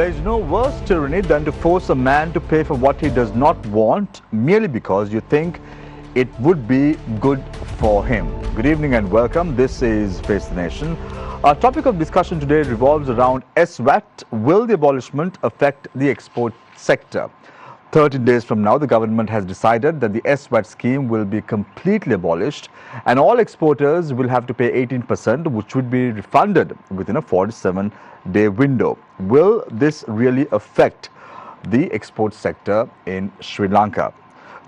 There is no worse tyranny than to force a man to pay for what he does not want merely because you think it would be good for him. Good evening and welcome. This is Face the Nation. Our topic of discussion today revolves around SVAT. Will the abolishment affect the export sector? 13 days from now, the government has decided that the SVAT scheme will be completely abolished and all exporters will have to pay 18%, which would be refunded within a 47-day window. Will this really affect the export sector in Sri Lanka?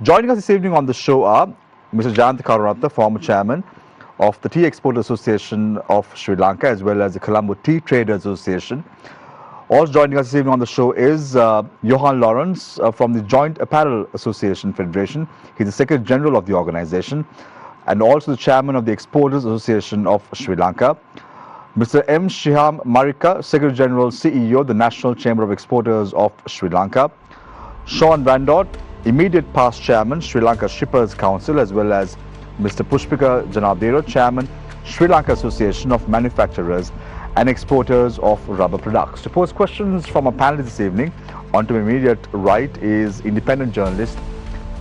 Joining us this evening on the show are Mr. Jayantha Karunaratne, former chairman of the Tea Export Association of Sri Lanka, as well as the Colombo Tea Traders Association. Also joining us this evening on the show is Yohan Lawrence from the Joint Apparel Association Federation. He's the Secretary General of the organization and also the Chairman of the Exporters Association of Sri Lanka. Mr. M. Shiham Marikar, Secretary General, CEO, the National Chamber of Exporters of Sri Lanka. Sean Van Dort, immediate past Chairman, Sri Lanka Shippers Council, as well as Mr. Pushpika Janadheera, Chairman, Sri Lanka Association of Manufacturers and Exporters of Rubber Products. To pose questions from our panel this evening, on to my immediate right is independent journalist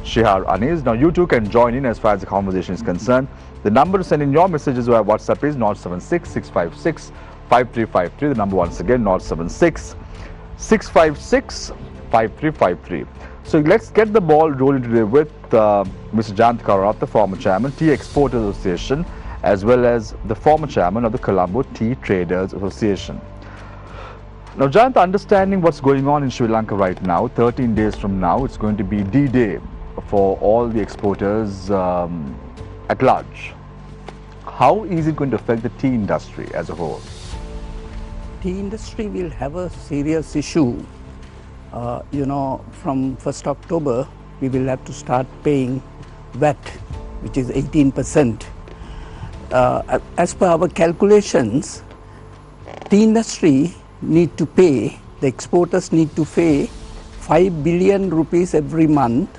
Shiham Anis. Now you too can join in as far as the conversation is concerned. The number to send in your messages via WhatsApp is 076-656-5353. The number once again 076-656-5353. So let's get the ball rolling today with Mr. Jayantha Karunaratne, former chairman, Tea Exporters Association, as well as the former chairman of the Colombo Tea Traders Association. Now, Jayantha, understanding what's going on in Sri Lanka right now, 13 days from now, it's going to be D-Day for all the exporters at large. How is it going to affect the tea industry as a whole? Tea industry will have a serious issue. From 1st October, we will have to start paying VAT, which is 18%. As per our calculations, tea industry need to pay, the exporters need to pay 5 billion rupees every month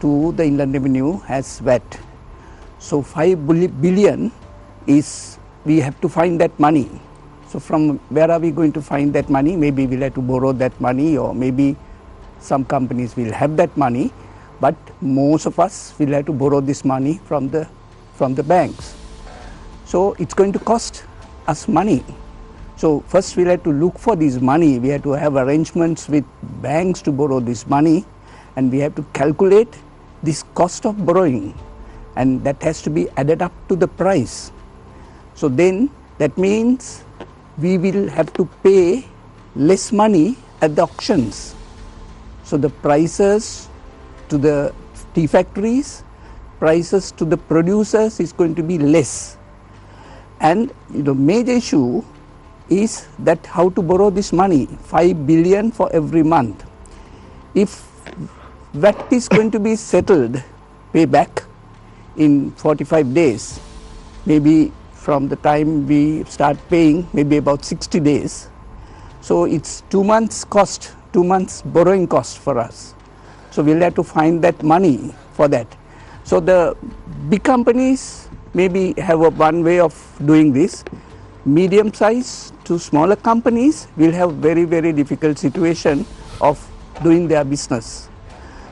to the Inland Revenue as VAT. So 5 billion is, we have to find that money. So from where are we going to find that money? Maybe we'll have to borrow that money, or maybe some companies will have that money, but most of us will have to borrow this money from the banks. So it's going to cost us money. So first we'll have to look for this money. We have to have arrangements with banks to borrow this money, and we have to calculate this cost of borrowing, and that has to be added up to the price. So then that means we will have to pay less money at the auctions. So the prices to the tea factories, prices to the producers is going to be less. And the major issue is that how to borrow this money, 5 billion for every month. If VAT is going to be settled, pay back in 45 days, maybe from the time we start paying, maybe about 60 days. So it's 2 months cost, 2 months borrowing cost for us. So we'll have to find that money for that. So the big companies maybe have one way of doing this. Medium size to smaller companies will have very, very difficult situation of doing their business.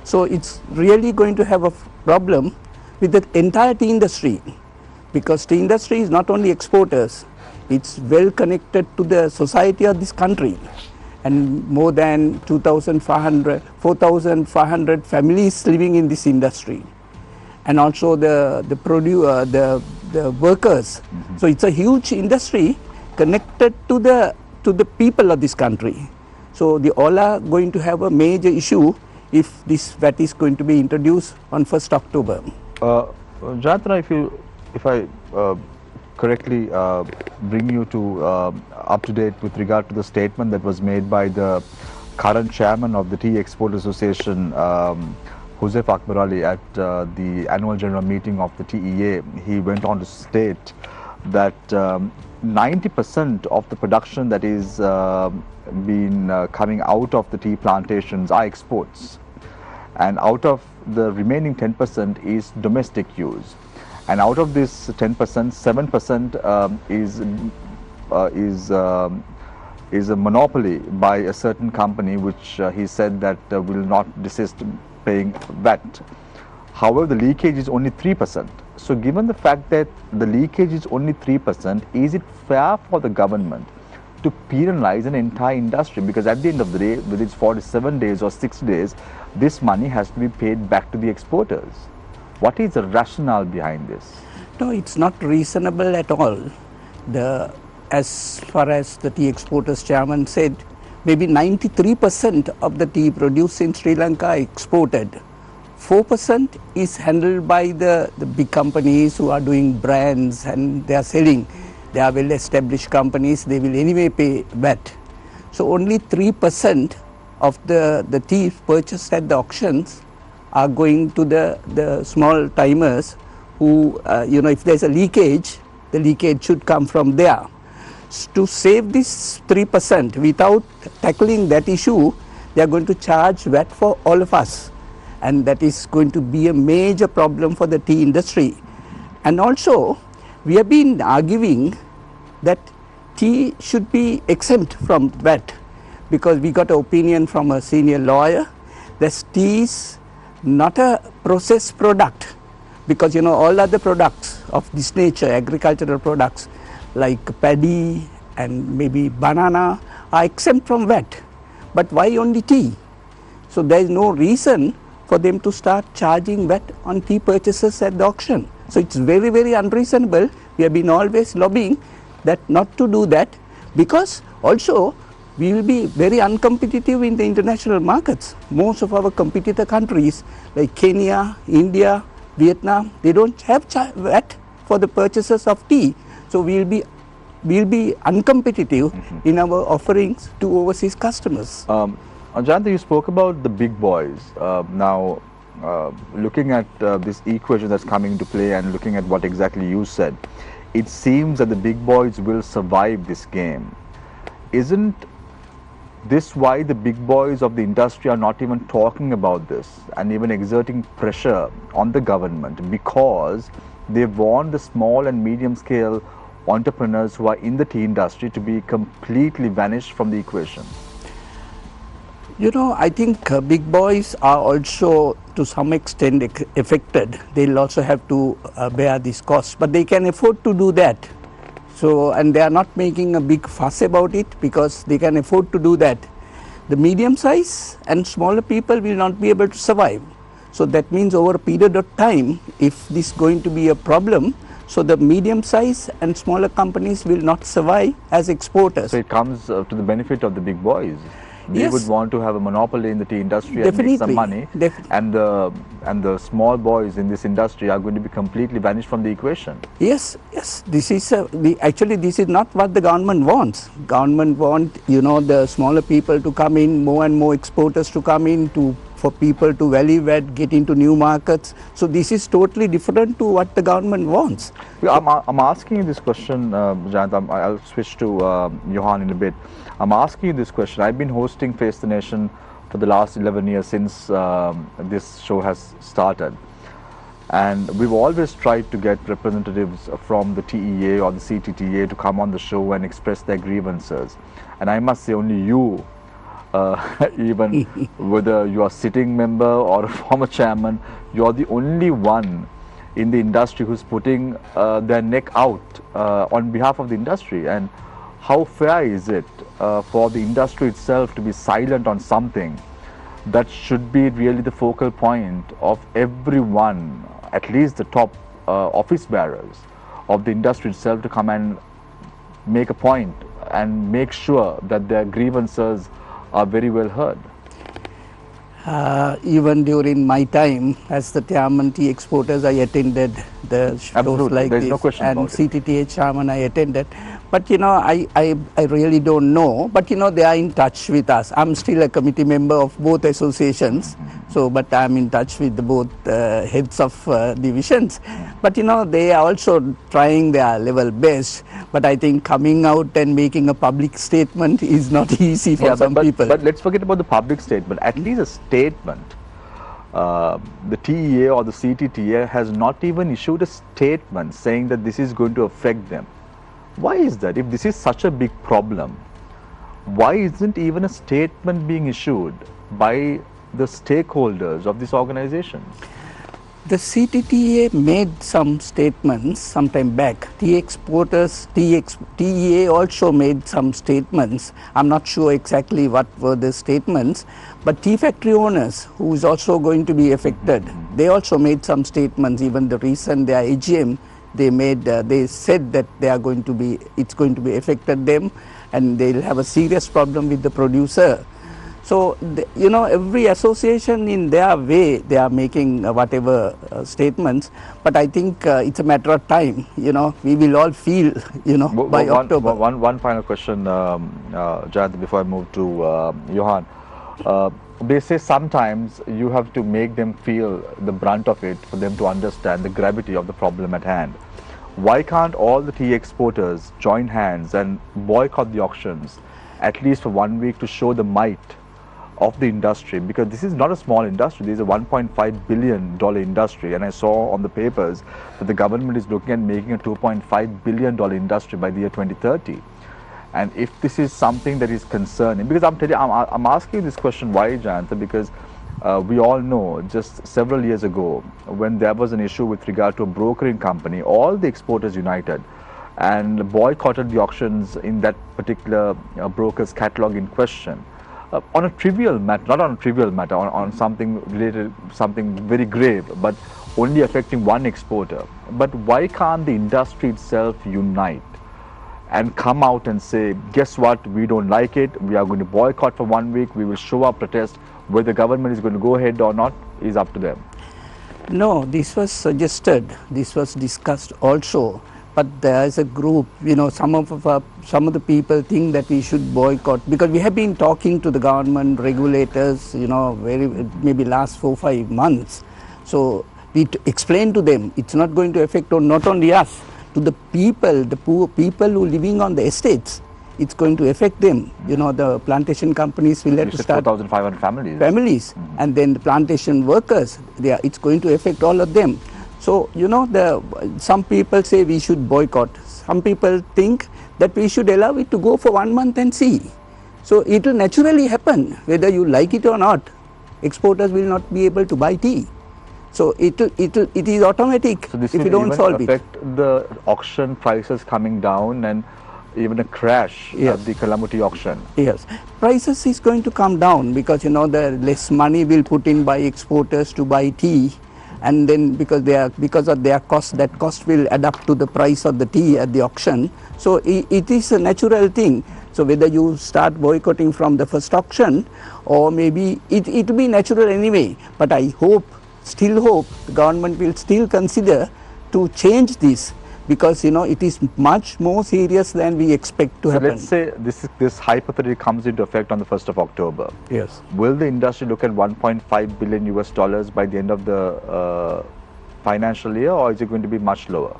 So it's really going to have a problem with the entire tea industry, because tea industry is not only exporters, it's well connected to the society of this country, and more than 4,500 families living in this industry, and also the workers. So it's a huge industry connected to the people of this country. So they all are going to have a major issue if this VAT is going to be introduced on 1st October. Jayantha, if I correctly bring you to up to date with regard to the statement that was made by the current chairman of the Tea Export Association, Huzef Akbar Ali, at the annual general meeting of the TEA. He went on to state that 90% of the production that is been coming out of the tea plantations are exports, and out of the remaining 10% is domestic use. And out of this 10%, 7% is a monopoly by a certain company, which he said that will not desist paying VAT. However, the leakage is only 3%. So given the fact that the leakage is only 3%, is it fair for the government to penalize an entire industry? Because at the end of the day, whether it's 47 days or 60 days, this money has to be paid back to the exporters. What is the rationale behind this? No, it's not reasonable at all. As far as the tea exporters chairman said, maybe 93% of the tea produced in Sri Lanka exported. 4% is handled by the big companies who are doing brands and they are selling. They are well established companies, they will anyway pay VAT. So only 3% of the tea purchased at the auctions are going to the small timers who, if there's a leakage, the leakage should come from there. To save this 3% without tackling that issue, they are going to charge VAT for all of us. And that is going to be a major problem for the tea industry. And also, we have been arguing that tea should be exempt from VAT, because we got an opinion from a senior lawyer that tea is not a processed product, because all other products of this nature, agricultural products like paddy and maybe banana, are exempt from VAT. But why only tea? So there is no reason for them to start charging VAT on tea purchases at the auction. So it's very, very unreasonable. We have been always lobbying that not to do that, because also we will be very uncompetitive in the international markets. Most of our competitor countries like Kenya, India, Vietnam, they don't have VAT for the purchases of tea. So we'll be uncompetitive in our offerings to overseas customers. Jayantha, you spoke about the big boys. Now, looking at this equation that's coming into play and looking at what exactly you said, it seems that the big boys will survive this game. Isn't this why the big boys of the industry are not even talking about this and even exerting pressure on the government, because they want the small and medium scale entrepreneurs who are in the tea industry to be completely vanished from the equation? I think big boys are also to some extent affected. They'll also have to bear this cost, but they can afford to do that. So, and they are not making a big fuss about it because they can afford to do that. The medium size and smaller people will not be able to survive. So that means over a period of time, if this is going to be a problem, so the medium size and smaller companies will not survive as exporters. So it comes to the benefit of the big boys. They Yes. would want to have a monopoly in the tea industry Definitely. and make some money, and the small boys in this industry are going to be completely vanished from the equation. Yes, this is actually this is not what the government wants. Government want the smaller people to come in, more and more exporters to come in, for people to value add, get into new markets. So this is totally different to what the government wants. I'm asking you this question, Jayantha. I'll switch to Yohan in a bit. I'm asking you this question. I've been hosting Face the Nation for the last 11 years since this show has started. And we've always tried to get representatives from the TEA or the CTTA to come on the show and express their grievances. And I must say, only you, even whether you are sitting member or a former chairman, you are the only one in the industry who's putting their neck out on behalf of the industry. And how fair is it for the industry itself to be silent on something that should be really the focal point of everyone, at least the top office bearers of the industry itself, to come and make a point and make sure that their grievances are very well heard? Even during my time as the chairman tea exporters, I attended the shows Absolutely. like There's this, no question and about it. CTTA chairman I attended. But I really don't know. But they are in touch with us. I'm still a committee member of both associations. So, but I'm in touch with both heads of divisions. But they are also trying their level best. But I think coming out and making a public statement is not easy for some people. But let's forget about the public statement. At least a statement. The TEA or the CTTA has not even issued a statement saying that this is going to affect them. Why is that? If this is such a big problem, why isn't even a statement being issued by the stakeholders of these organizations? The CTTA made some statements sometime back. Tea exporters, TEA also made some statements. I'm not sure exactly what were the statements, but tea factory owners, who is also going to be affected, they also made some statements. Even the recent their AGM, they said that it's going to be affected them, and they'll have a serious problem with the producer. So, every association in their way, they are making whatever statements, but I think it's a matter of time, we will all feel, by October. One final question, Jayantha, before I move to Yohan. They say sometimes you have to make them feel the brunt of it for them to understand the gravity of the problem at hand. Why can't all the tea exporters join hands and boycott the auctions, at least for 1 week, to show the might of the industry? Because this is not a small industry. This is a $1.5 billion industry, and I saw on the papers that the government is looking at making a $2.5 billion industry by the year 2030. And if this is something that is concerning, because I'm asking this question why, Jayantha, because we all know just several years ago, when there was an issue with regard to a brokering company, all the exporters united and boycotted the auctions in that particular broker's catalog in question. On a trivial matter, not on a trivial matter, on something related, something very grave, but only affecting one exporter. But why can't the industry itself unite and come out and say, guess what, we don't like it, we are going to boycott for 1 week, we will show our protest. Whether the government is going to go ahead or not is up to them. No, this was suggested, this was discussed also. But there is a group, some of the people think that we should boycott, because we have been talking to the government, regulators, maybe last 4-5 months. So we explain to them it's not going to affect not only us, to the people, the poor people who are living on the estates. It's going to affect them. The plantation companies will have to start 4,500 families. And then the plantation workers, it's going to affect all of them. So, some people say we should boycott. Some people think that we should allow it to go for 1 month and see. So, it will naturally happen, whether you like it or not. Exporters will not be able to buy tea. So, it is automatic if you don't solve it. Affect the auction prices coming down and even a crash at the Colombo tea auction. Yes, prices is going to come down because, the less money will put in by exporters to buy tea. And then because of their cost, that cost will add up to the price of the tea at the auction. So it is a natural thing. So whether you start boycotting from the first auction, or maybe it will be natural anyway. But I still hope the government will still consider to change this, because it is much more serious than we expect to happen. Let's say this hypothetically comes into effect on the 1st of October. Yes. Will the industry look at $1.5 billion by the end of the financial year, or is it going to be much lower?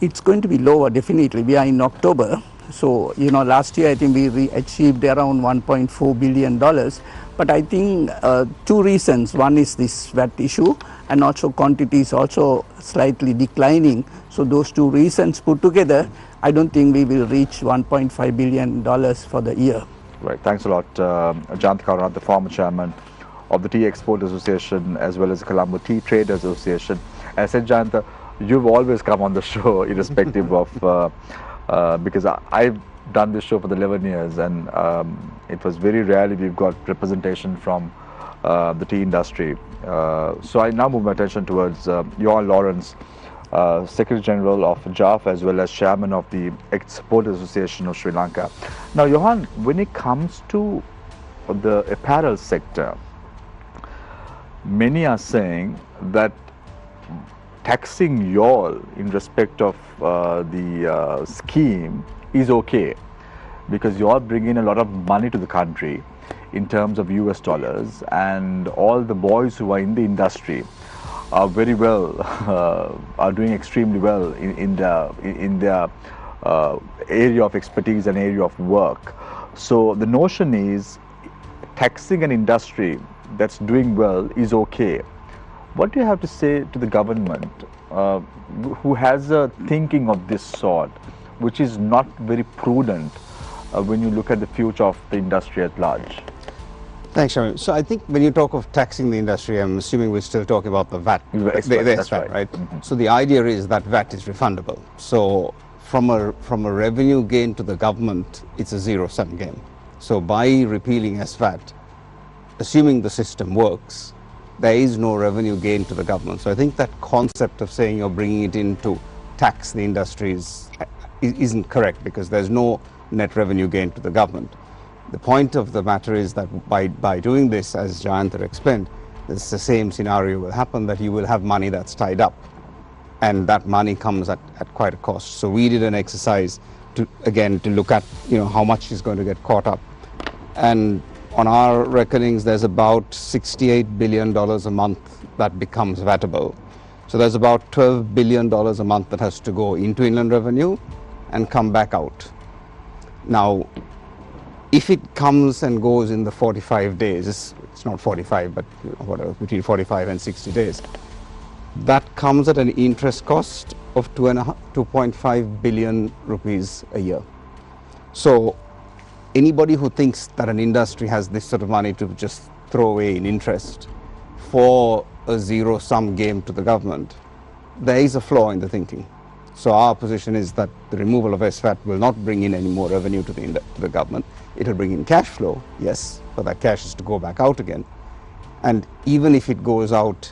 It's going to be lower, definitely. We are in October. So, last year I think we achieved around $1.4 billion. But I think 2 reasons. One is this SVAT issue, and also quantity is also slightly declining. So those 2 reasons put together, I don't think we will reach $1.5 billion for the year. Right. Thanks a lot, Jayantha Karunaratne, the former chairman of the Tea Export Association as well as the Colombo Tea Traders Association. As I said, Jayantha, you've always come on the show irrespective of, because I've done this show for the 11 years, and it was very rarely we've got representation from the tea industry. So I now move my attention towards Yohan Lawrence, Secretary General of JAAF as well as Chairman of the Export Association of Sri Lanka. Now, Yohan, when it comes to the apparel sector, many are saying that taxing you all in respect of the scheme is okay, because you all bring in a lot of money to the country in terms of US dollars, and all the boys who are in the industry are very well, are doing extremely well in their area of expertise and area of work. So the notion is taxing an industry that's doing well is okay. What do you have to say to the government who has a thinking of this sort, which is not very prudent when you look at the future of the industry at large? Thanks, Shiham. So I think when you talk of taxing the industry, I'm assuming we're still talking about the VAT. That's VAT, right? So the idea is that VAT is refundable. So from a revenue gain to the government, it's a zero-sum game. So by repealing SVAT, assuming the system works, there is no revenue gain to the government. So I think that concept of saying you're bringing it in to tax the industry isn't correct, because there's no net revenue gain to the government. The point of the matter is that by doing this, as Jayantha explained, it's the same scenario will happen, that you will have money that's tied up, and that money comes at quite a cost. So we did an exercise to look at how much is going to get caught up, and on our reckonings there's about $68 billion a month that becomes VATable. So there's about $12 billion a month that has to go into inland revenue and come back out. Now, if it comes and goes in the 45 days, it's not 45, but whatever, between 45 and 60 days, that comes at an interest cost of 2.5 billion rupees a year. So anybody who thinks that an industry has this sort of money to just throw away in interest for a zero-sum game to the government, there is a flaw in the thinking. So our position is that the removal of SVAT will not bring in any more revenue to the government. It will bring in cash flow, yes, but that cash is to go back out again. And even if it goes out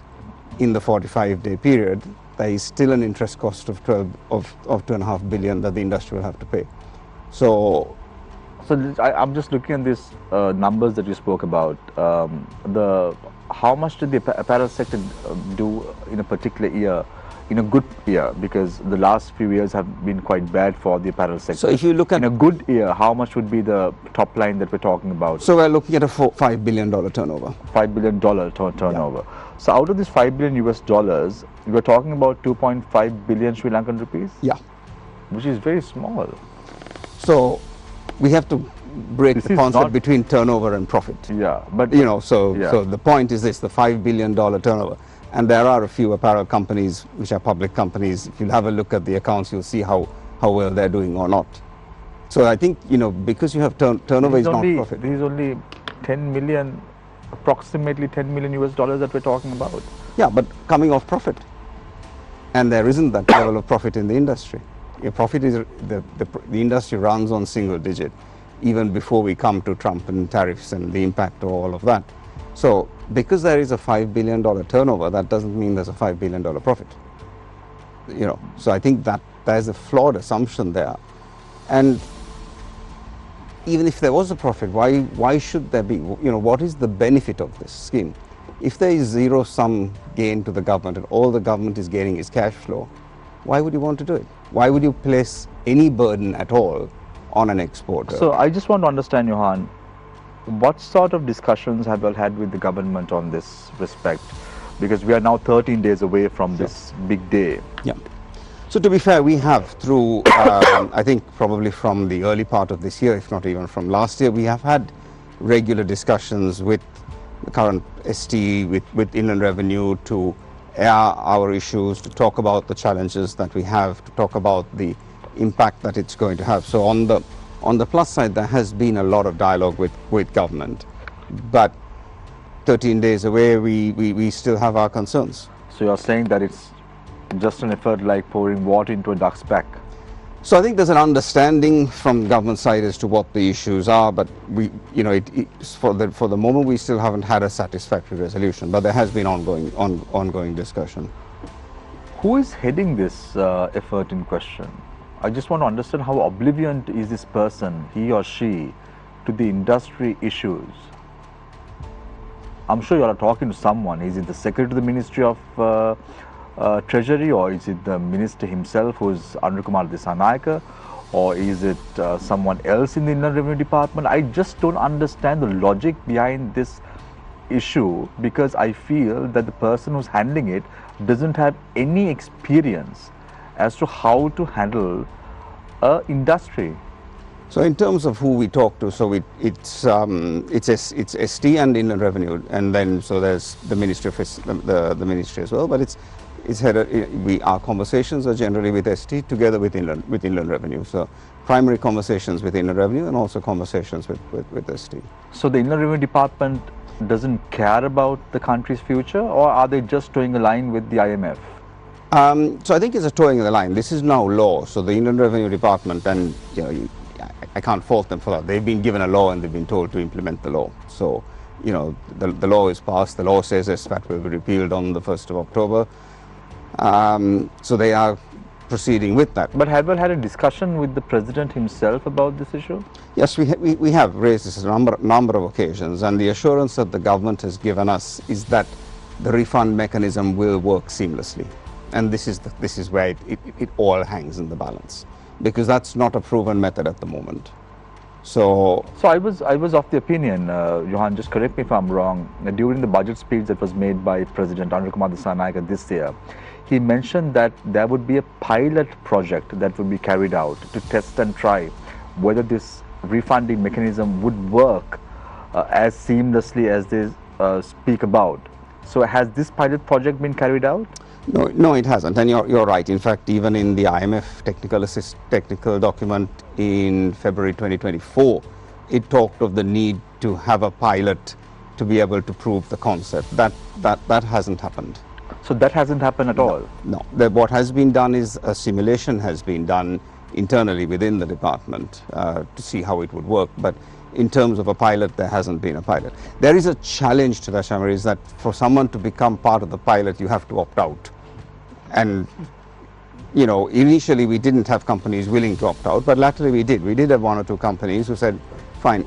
in the 45-day period, there is still an interest cost of 2.5 billion that the industry will have to pay. So I'm just looking at these numbers that you spoke about. How much did the apparel sector do in a particular year, in a good year? Because the last few years have been quite bad for the apparel sector. So if you look at in a good year, how much would be the top line that we're talking about? So we're looking at a $5 billion turnover. $5 billion turnover. Yeah. So out of this $5 billion US dollars, we're talking about 2.5 billion Sri Lankan rupees? Yeah. Which is very small. So we have to break the concept between turnover and profit. Yeah, but so the point is this: the $5 billion turnover, and there are a few apparel companies which are public companies. If you have a look at the accounts, you'll see how well they're doing or not. So I think because you have turnover is not profit. This is only 10 million, approximately 10 million US dollars that we're talking about. Yeah, but coming off profit, and there isn't that level of profit in the industry. Your profit is the industry runs on single digit, even before we come to Trump and tariffs and the impact of all of that. So because there is a $5 billion turnover, that doesn't mean there's a $5 billion profit. So I think that there's a flawed assumption there. And even if there was a profit, why should there be? What is the benefit of this scheme? If there is zero-sum gain to the government and all the government is gaining is cash flow, why would you want to do it? Why would you place any burden at all on an exporter? So I just want to understand, Yohan, what sort of discussions have you all had with the government on this respect? Because we are now 13 days away from this big day. Yeah. So to be fair, we have through, I think probably from the early part of this year, if not even from last year, we have had regular discussions with the current ST, with Inland Revenue, to air our issues, to talk about the challenges that we have, to talk about the impact that it's going to have. So on the plus side, there has been a lot of dialogue with government, but 13 days away, we still have our concerns. So you're saying that it's just an effort like pouring water into a duck's back? So I think there's an understanding from government side as to what the issues are, but for the moment we still haven't had a satisfactory resolution. But there has been ongoing discussion. Who is heading this effort in question? I just want to understand how oblivion is this person, he or she, to the industry issues. I'm sure you are talking to someone. Is it the Secretary to the Ministry of Treasury, or is it the Minister himself, who is Anukumar Disanayaka, or is it someone else in the Inland Revenue Department? I just don't understand the logic behind this issue, because I feel that the person who's handling it doesn't have any experience as to how to handle a industry. So in terms of who we talk to, so it's ST and Inland Revenue, and then so there's the Ministry of the Ministry as well. But it's our conversations are generally with ST together with Inland Revenue. So primary conversations with Inland Revenue and also conversations with ST. So the Inland Revenue Department doesn't care about the country's future, or are they just towing a line with the IMF? So I think it's a towing of the line. This is now law. So the Inland Revenue Department, and I can't fault them for that. They've been given a law and they've been told to implement the law. So the law is passed. The law says SVAT will be repealed on the 1st of October. So they are proceeding with that. But have you had a discussion with the President himself about this issue? Yes, we have raised this a number of occasions, and the assurance that the government has given us is that the refund mechanism will work seamlessly. And this is where it all hangs in the balance, because that's not a proven method at the moment. So I was of the opinion, Yohan, just correct me if I'm wrong, during the budget speech that was made by President Anil Kumar Dissanayake this year, he mentioned that there would be a pilot project that would be carried out to test and try whether this refunding mechanism would work as seamlessly as they speak about. So has this pilot project been carried out? No, it hasn't, and you're right. In fact, even in the IMF technical document in February 2024, it talked of the need to have a pilot to be able to prove the concept. That hasn't happened. So that hasn't happened at all? No. What has been done is a simulation has been done internally within the department to see how it would work, but in terms of a pilot, there hasn't been a pilot. There is a challenge to that, Shamir, is that for someone to become part of the pilot, you have to opt out. And, initially we didn't have companies willing to opt out, but latterly we did. We did have one or two companies who said, fine,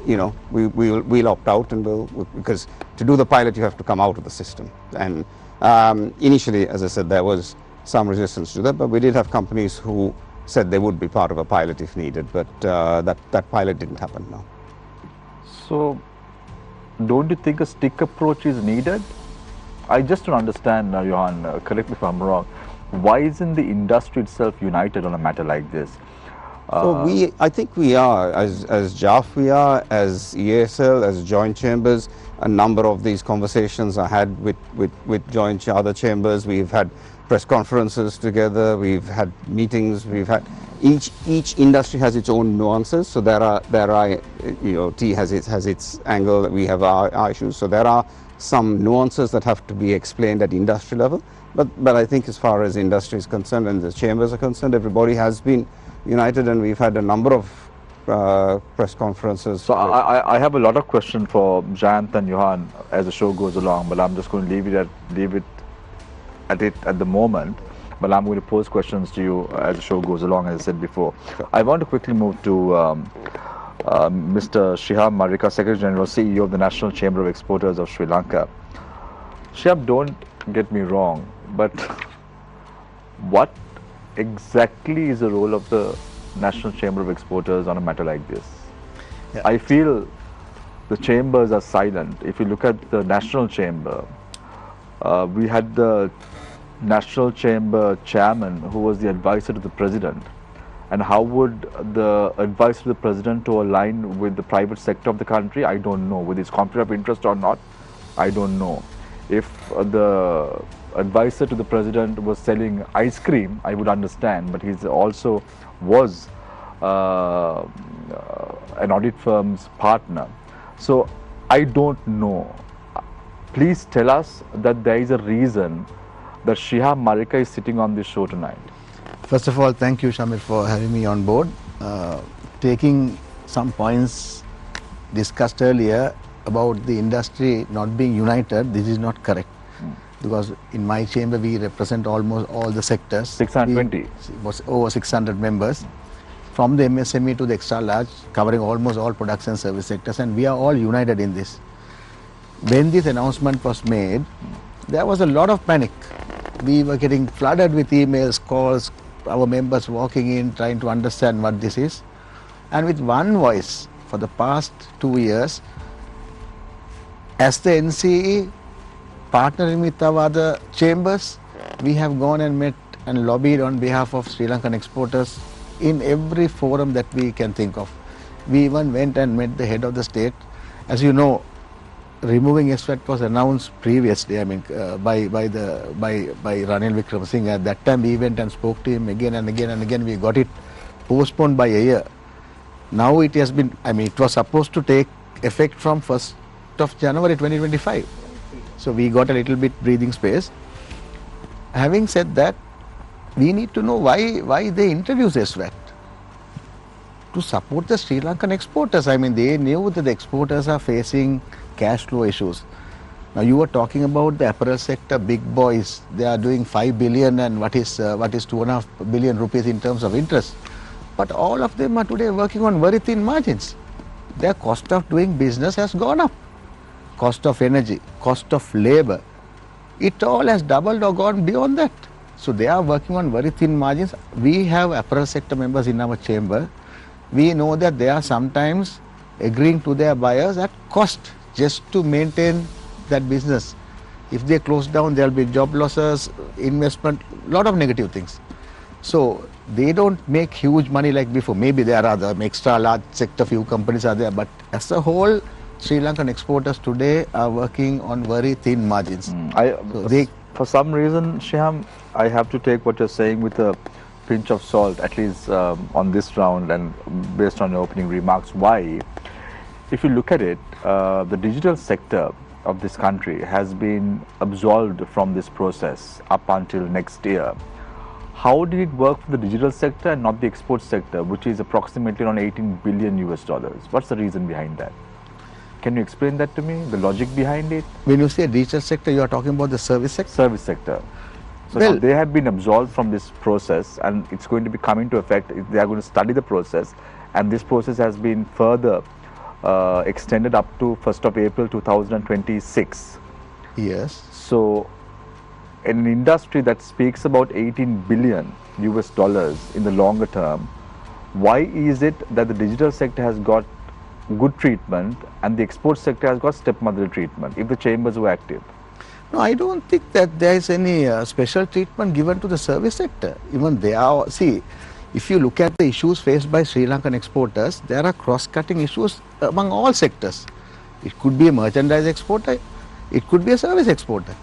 we'll opt out, and because to do the pilot, you have to come out of the system. And initially, as I said, there was some resistance to that, but we did have companies who said they would be part of a pilot if needed, but that pilot didn't happen now. So, don't you think a stick approach is needed? I just don't understand, Yohan, correct me if I'm wrong, why isn't the industry itself united on a matter like this? So I think we are, as JAAF we are, as EASL, as joint chambers, a number of these conversations are had with joint other chambers. We've had press conferences together, we've had meetings, we've had each industry has its own nuances. So there are tea has its angle, we have our issues. So there are some nuances that have to be explained at industry level. But I think as far as industry is concerned and the chambers are concerned, everybody has been united, and we've had a number of press conferences. So I have a lot of questions for Jayantha and Yohan as the show goes along, but I'm just going to leave it at the moment. But I'm going to pose questions to you as the show goes along, as I said before. Sure. I want to quickly move to Mr. Shiham Marikar, Secretary General, CEO of the National Chamber of Exporters of Sri Lanka. Shiham, don't get me wrong, but what exactly is the role of the National Chamber of Exporters on a matter like this? Yeah. I feel the chambers are silent. If you look at the National Chamber, we had the National Chamber chairman who was the advisor to the president. And how would the advisor to the president to align with the private sector of the country? I don't know. With his conflict of interest or not, I don't know. If the advisor to the president was selling ice cream, I would understand, but he also was an audit firm's partner. So I don't know. Please tell us that there is a reason that Shiham Marikar is sitting on this show tonight. First of all, thank you, Shamir, for having me on board. Taking some points discussed earlier about the industry not being united, this is not correct. Because in my chamber, we represent almost all the sectors. 620? Was over 600 members. From the MSME to the extra large, covering almost all products and service sectors, and we are all united in this. When this announcement was made, there was a lot of panic. We were getting flooded with emails, calls, our members walking in, trying to understand what this is. And with one voice, for the past 2 years, as the NCE, partnering with our other chambers, we have gone and met and lobbied on behalf of Sri Lankan exporters in every forum that we can think of. We even went and met the head of the state. As you know, removing SVAT was announced previously. I mean, by Ranil Wickremesinghe. At that time, we went and spoke to him again and again and again. We got it postponed by a year. Now it has been. I mean, it was supposed to take effect from 1st of January 2025. So we got a little bit breathing space. Having said that, we need to know why they introduced SVAT. To support the Sri Lankan exporters. I mean, they knew that the exporters are facing cash flow issues. Now, you were talking about the apparel sector, big boys. They are doing 5 billion and what is 2.5 billion rupees in terms of interest. But all of them are today working on very thin margins. Their cost of doing business has gone up. Cost of energy, cost of labor, it all has doubled or gone beyond that. So they are working on very thin margins. We have apparel sector members in our chamber. We know that they are sometimes agreeing to their buyers at cost just to maintain that business. If they close down, there will be job losses, investment, lot of negative things. So they don't make huge money like before. Maybe there are other extra large sector, few companies are there, but as a whole, Sri Lankan exporters today are working on very thin margins. For some reason, Shiham, I have to take what you're saying with a pinch of salt, at least on this round and based on your opening remarks. Why? If you look at it, the digital sector of this country has been absolved from this process up until next year. How did it work for the digital sector and not the export sector, which is approximately around 18 billion US dollars? What's the reason behind that? Can you explain that to me, the logic behind it? When you say digital sector, you are talking about the service sector? Service sector. So well, they have been absolved from this process and it's going to be coming to effect. They are going to study the process, and this process has been further extended up to 1st of April 2026. Yes. So in an industry that speaks about 18 billion US dollars in the longer term, why is it that the digital sector has got good treatment and the export sector has got stepmother treatment if the chambers were active? No, I don't think that there is any special treatment given to the service sector. Even they are, see, if you look at the issues faced by Sri Lankan exporters, there are cross-cutting issues among all sectors. It could be a merchandise exporter, it could be a service exporter.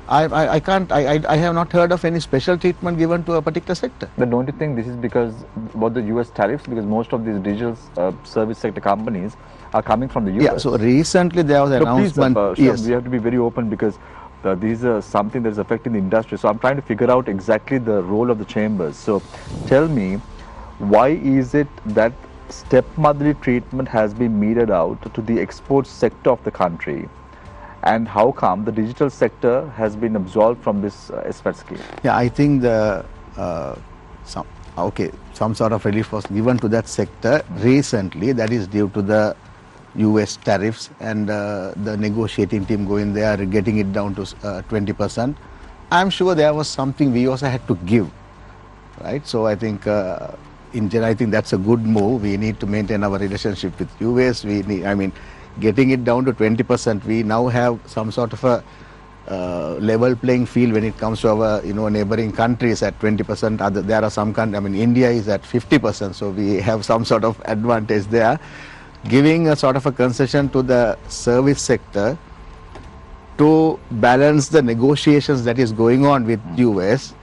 I have not heard of any special treatment given to a particular sector. But don't you think this is because about the US tariffs? Because most of these digital service sector companies are coming from the US. Yeah, so recently there was an announcement. Please, yes. We have to be very open because these are something that is affecting the industry. So I'm trying to figure out exactly the role of the chambers. So tell me, why is it that stepmotherly treatment has been meted out to the export sector of the country? And how come the digital sector has been absolved from this SVAT scheme? Yeah, I think some sort of relief was given to that sector recently. That is due to the US tariffs and the negotiating team going there, getting it down to 20%. I'm sure there was something we also had to give, right? So I think in general, I think that's a good move. We need to maintain our relationship with US. We need, I mean, getting it down to 20%, we now have some sort of a level playing field when it comes to our neighboring countries at 20%. There are some countries, I mean, India is at 50%, so we have some sort of advantage there. Giving a sort of a concession to the service sector to balance the negotiations that is going on with US,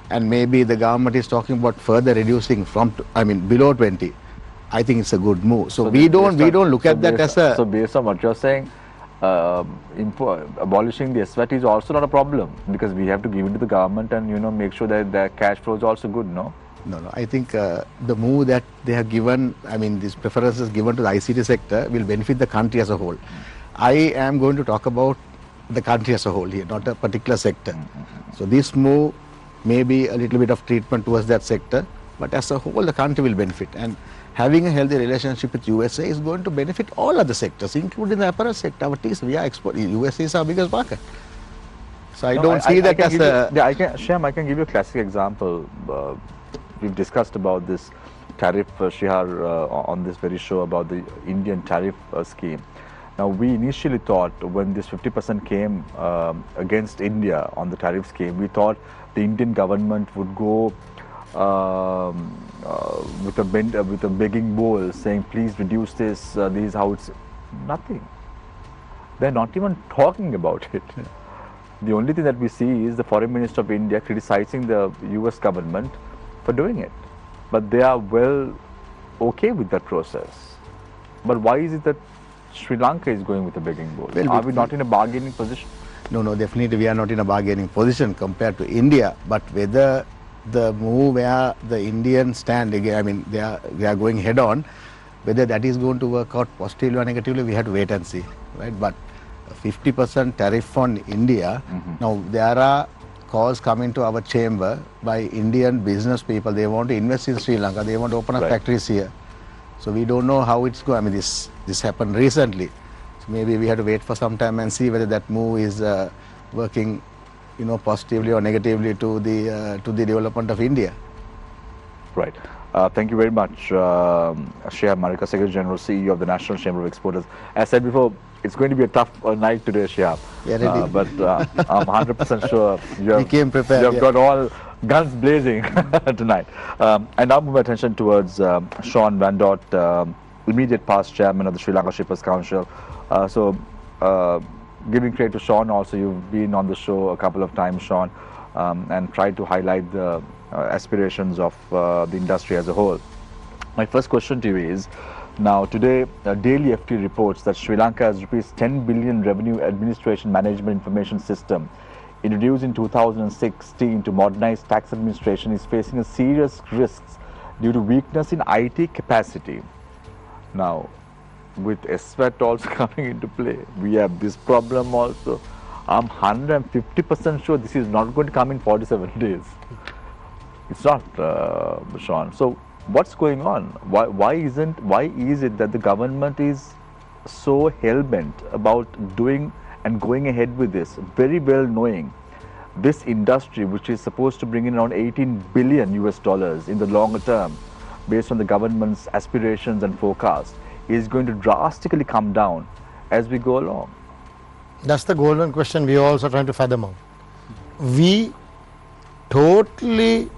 and maybe the government is talking about further reducing from, below 20. I think it's a good move. So we don't look at that as a... So based on what you're saying, abolishing the SVAT is also not a problem because we have to give it to the government and make sure that their cash flow is also good, no? No. I think the move that they have given, these preferences given to the ICT sector will benefit the country as a whole. I am going to talk about the country as a whole here, not a particular sector. So this move may be a little bit of treatment towards that sector, but as a whole the country will benefit. And having a healthy relationship with USA is going to benefit all other sectors, including the apparel sector. Our teams, we are exporting. USA is our biggest market. So I don't see that as a... Shiham, I can give you a classic example. We've discussed about this tariff, Shihar, on this very show about the Indian tariff scheme. Now, we initially thought when this 50% came against India on the tariff scheme, we thought the Indian government would go with a begging bowl saying, please reduce this, this is how it's... Nothing. They're not even talking about it. The only thing that we see is the Foreign Minister of India criticizing the US government for doing it. But they are well okay with that process. But why is it that Sri Lanka is going with a begging bowl? Well, are we not in a bargaining position? No, definitely we are not in a bargaining position compared to India. But whether the move where the Indians stand again, I mean, they are going head on, whether that is going to work out positively or negatively, we have to wait and see, right? But 50% tariff on India. Now there are calls coming to our chamber by Indian business people. They want to invest in Sri Lanka. They want to open up factories here. So we don't know how it's going. I mean, this happened recently. So maybe we have to wait for some time and see whether that move is working, positively or negatively to the development of India. Right. Thank you very much, Shiham, Marikar, Secretary General, CEO of the National Chamber of Exporters. As I said before, it's going to be a tough night today, Shiham. Yeah, but I'm 100% sure you came prepared. You have got all guns blazing tonight. And now move my attention towards Sean Van Dort, immediate past chairman of the Sri Lanka Shippers Council. Giving credit to Sean also, you've been on the show a couple of times, Sean, and tried to highlight the aspirations of the industry as a whole. My first question to you is, now today Daily FT reports that Sri Lanka's rupees 10 billion revenue administration management information system introduced in 2016 to modernize tax administration is facing a serious risks due to weakness in IT capacity. Now with SVAT also coming into play, we have this problem also. I'm 150% sure this is not going to come in 47 days. It's not, Sean. So what's going on? Why is it that the government is so hell-bent about doing and going ahead with this, very well knowing this industry, which is supposed to bring in around 18 billion US dollars in the longer term, based on the government's aspirations and forecasts, is going to drastically come down as we go along? That's the golden question we are also trying to fathom out. We totally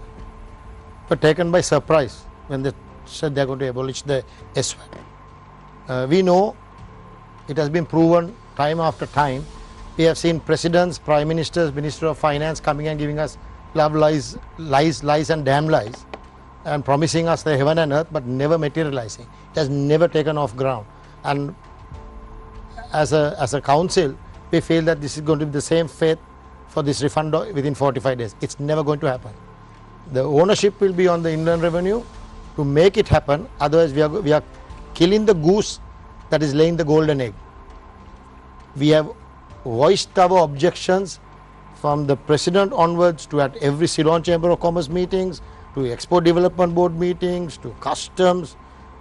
were taken by surprise when they said they are going to abolish the SVAT. We know it has been proven time after time. We have seen presidents, prime ministers, minister of finance coming and giving us love lies and damn lies, and promising us the heaven and earth, but never materializing. It has never taken off ground. And as a council, we feel that this is going to be the same fate for this refund within 45 days. It's never going to happen. The ownership will be on the Inland Revenue to make it happen. Otherwise, we are killing the goose that is laying the golden egg. We have voiced our objections from the president onwards to at every Ceylon Chamber of Commerce meetings, to Export Development Board meetings, to customs,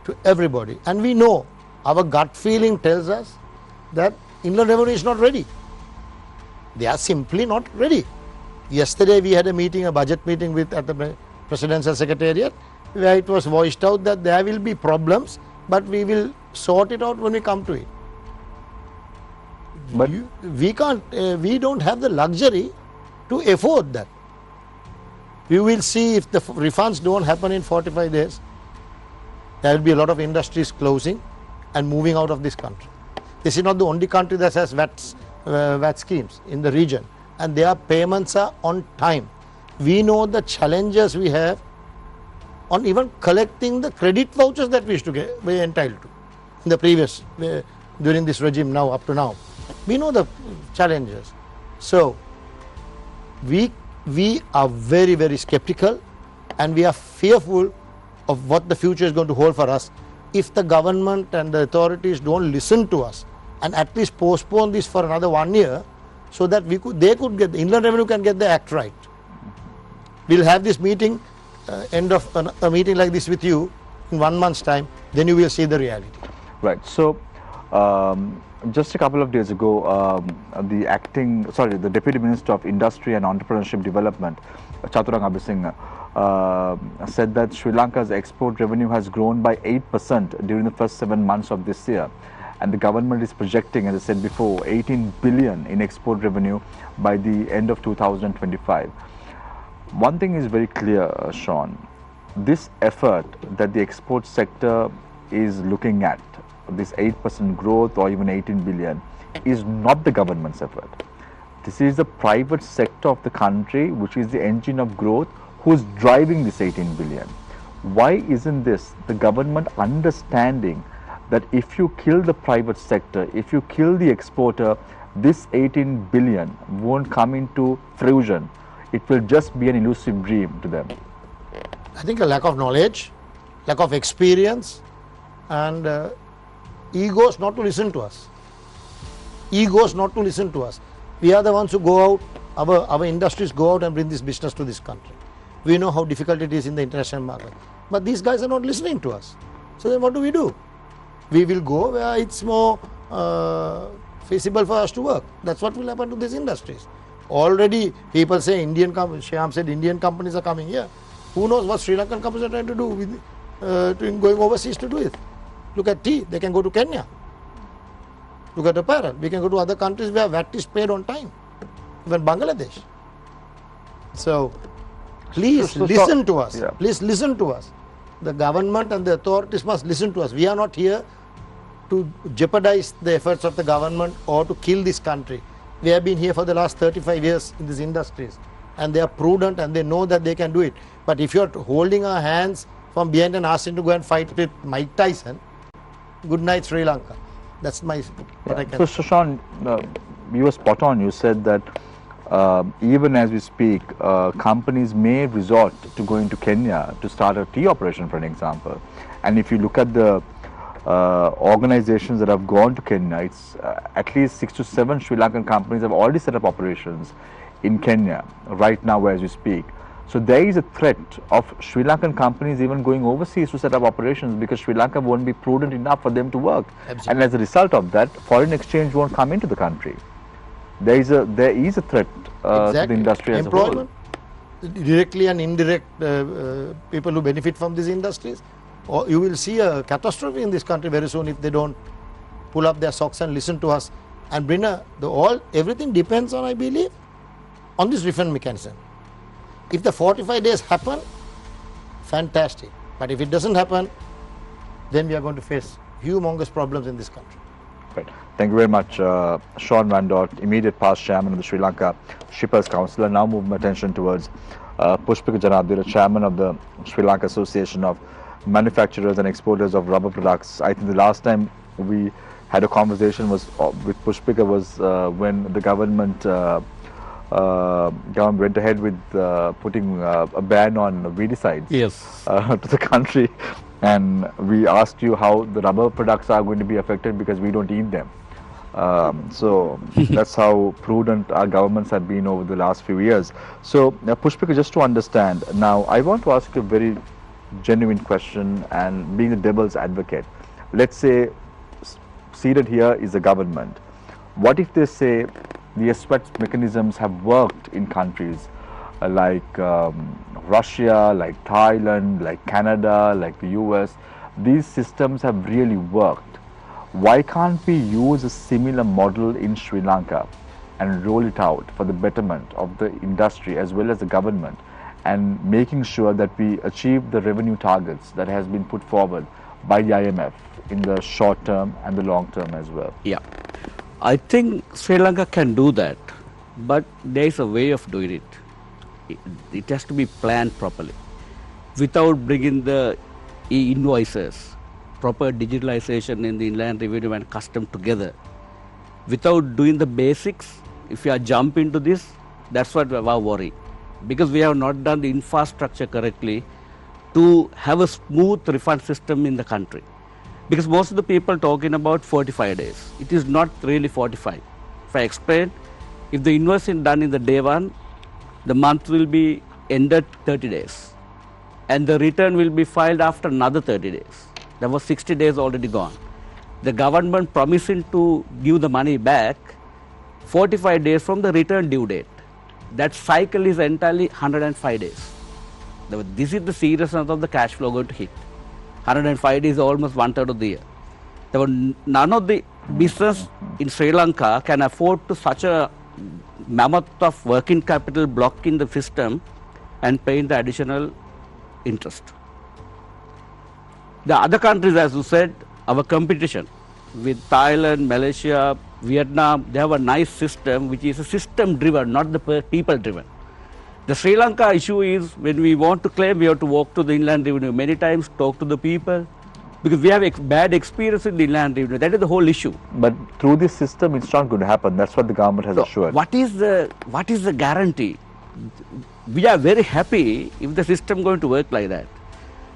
to everybody. And we know, our gut feeling tells us that Inland Revenue is not ready. They are simply not ready. Yesterday we had a meeting, a budget meeting at the Presidential Secretariat, where it was voiced out that there will be problems, but we will sort it out when we come to it. But we can't, we don't have the luxury to afford that. We will see if the refunds don't happen in 45 days, there will be a lot of industries closing and moving out of this country. This is not the only country that has VAT schemes in the region, and their payments are on time. We know the challenges we have on even collecting the credit vouchers that we used to get, we entitled to in the previous, during this regime now, up to now. We know the challenges. So we are very, very skeptical, and we are fearful of what the future is going to hold for us if the government and the authorities don't listen to us and at least postpone this for another 1 year, so that the Inland Revenue can get the act right. We'll have this meeting, end of a meeting like this with you in 1 month's time, then you will see the reality. Right. So just a couple of days ago, the Deputy Minister of Industry and Entrepreneurship Development, Chaturang Abhisingh, said that Sri Lanka's export revenue has grown by 8% during the first 7 months of this year. And the government is projecting, as I said before, 18 billion in export revenue by the end of 2025. One thing is very clear, Sean, this effort that the export sector is looking at, this 8% growth or even 18 billion, is not the government's effort. This is the private sector of the country, which is the engine of growth, who's driving this 18 billion. Why isn't this the government understanding that if you kill the private sector, if you kill the exporter, this 18 billion won't come into fruition? It will just be an elusive dream to them. I think a lack of knowledge, lack of experience, and egos not to listen to us. Egos not to listen to us. We are the ones who go out, our industries go out and bring this business to this country. We know how difficult it is in the international market. But these guys are not listening to us. So then what do? We will go where it's more feasible for us to work. That's what will happen to these industries. Already people say Shiham said Indian companies are coming here. Who knows what Sri Lankan companies are trying to do with going overseas to do it. Look at tea, they can go to Kenya. Look at apparel, we can go to other countries where VAT is paid on time, even Bangladesh. So please listen to us. Yeah. Please listen to us. The government and the authorities must listen to us. We are not here to jeopardize the efforts of the government or to kill this country. We have been here for the last 35 years in these industries, and they are prudent and they know that they can do it. But if you are holding our hands from behind and asking to go and fight with Mike Tyson, good night Sri Lanka. That's my what I can. So Sean, you were spot on. You said that even as we speak, companies may resort to going to Kenya to start a tea operation, for an example. And if you look at the organizations that have gone to Kenya, it's at least 6 to 7 Sri Lankan companies have already set up operations in Kenya right now as we speak. So there is a threat of Sri Lankan companies even going overseas to set up operations because Sri Lanka won't be prudent enough for them to work. Absolutely. And as a result of that, foreign exchange won't come into the country. There is a threat to the industry as a whole. Employment, directly and indirect people who benefit from these industries. Or you will see a catastrophe in this country very soon if they don't pull up their socks and listen to us and bring everything depends on, I believe, on this refund mechanism. If the 45 days happen, fantastic. But if it doesn't happen, then we are going to face humongous problems in this country. Right. Thank you very much, Sean Van Dort, immediate past chairman of the Sri Lanka Shippers Council. And now move my attention towards Pushpika Janadheera, chairman of the Sri Lanka Association of Manufacturers and Exporters of Rubber Products. I think the last time we had a conversation was with Pushpika was when the government went ahead with putting a ban on weedicides to the country, and we asked you how the rubber products are going to be affected because we don't eat them. So that's how prudent our governments have been over the last few years. So Pushpika, just to understand, now I want to ask you a very genuine question and being the devil's advocate. Let's say seated here is the government. What if they say the SVAT mechanisms have worked in countries like Russia, like Thailand, like Canada, like the US? These systems have really worked. Why can't we use a similar model in Sri Lanka and roll it out for the betterment of the industry as well as the government, and making sure that we achieve the revenue targets that has been put forward by the IMF in the short term and the long term as well? Yeah, I think Sri Lanka can do that, but there is a way of doing it. It has to be planned properly. Without bringing the e-invoices, proper digitalization in the inland revenue and custom together, without doing the basics, if you are jump into this, that's what our worry. Because we have not done the infrastructure correctly to have a smooth refund system in the country. Because most of the people talking about 45 days. It is not really 45. If I explain, if the invoice is done in the day one, the month will be ended 30 days. And the return will be filed after another 30 days. There was 60 days already gone. The government promising to give the money back 45 days from the return due date. That cycle is entirely 105 days. This is the seriousness of the cash flow going to hit. 105 days is almost 1/3 of the year. None of the business in Sri Lanka can afford to such a mammoth of working capital blocking the system and paying the additional interest. The other countries, as you said, our competition, with Thailand, Malaysia, Vietnam, they have a nice system which is a system driven, not the people driven. The Sri Lanka issue is when we want to claim, we have to walk to the inland revenue many times, talk to the people, because we have bad experience in the inland revenue. That is the whole issue. But through this system, it's not going to happen. That's what the government has assured. What is the guarantee? We are very happy if the system going to work like that.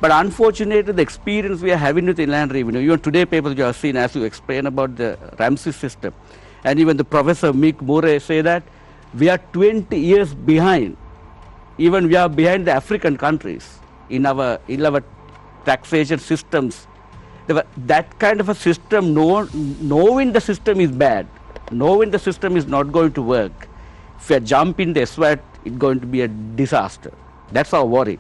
But unfortunately, the experience we are having with inland revenue, even today papers you have seen as you explain about the Ramsey system, and even the Professor Mick Murray say that we are 20 years behind. Even we are behind the African countries in our taxation systems. That kind of a system, knowing the system is bad, knowing the system is not going to work, if you jump in the SVAT, it's going to be a disaster. That's our worry.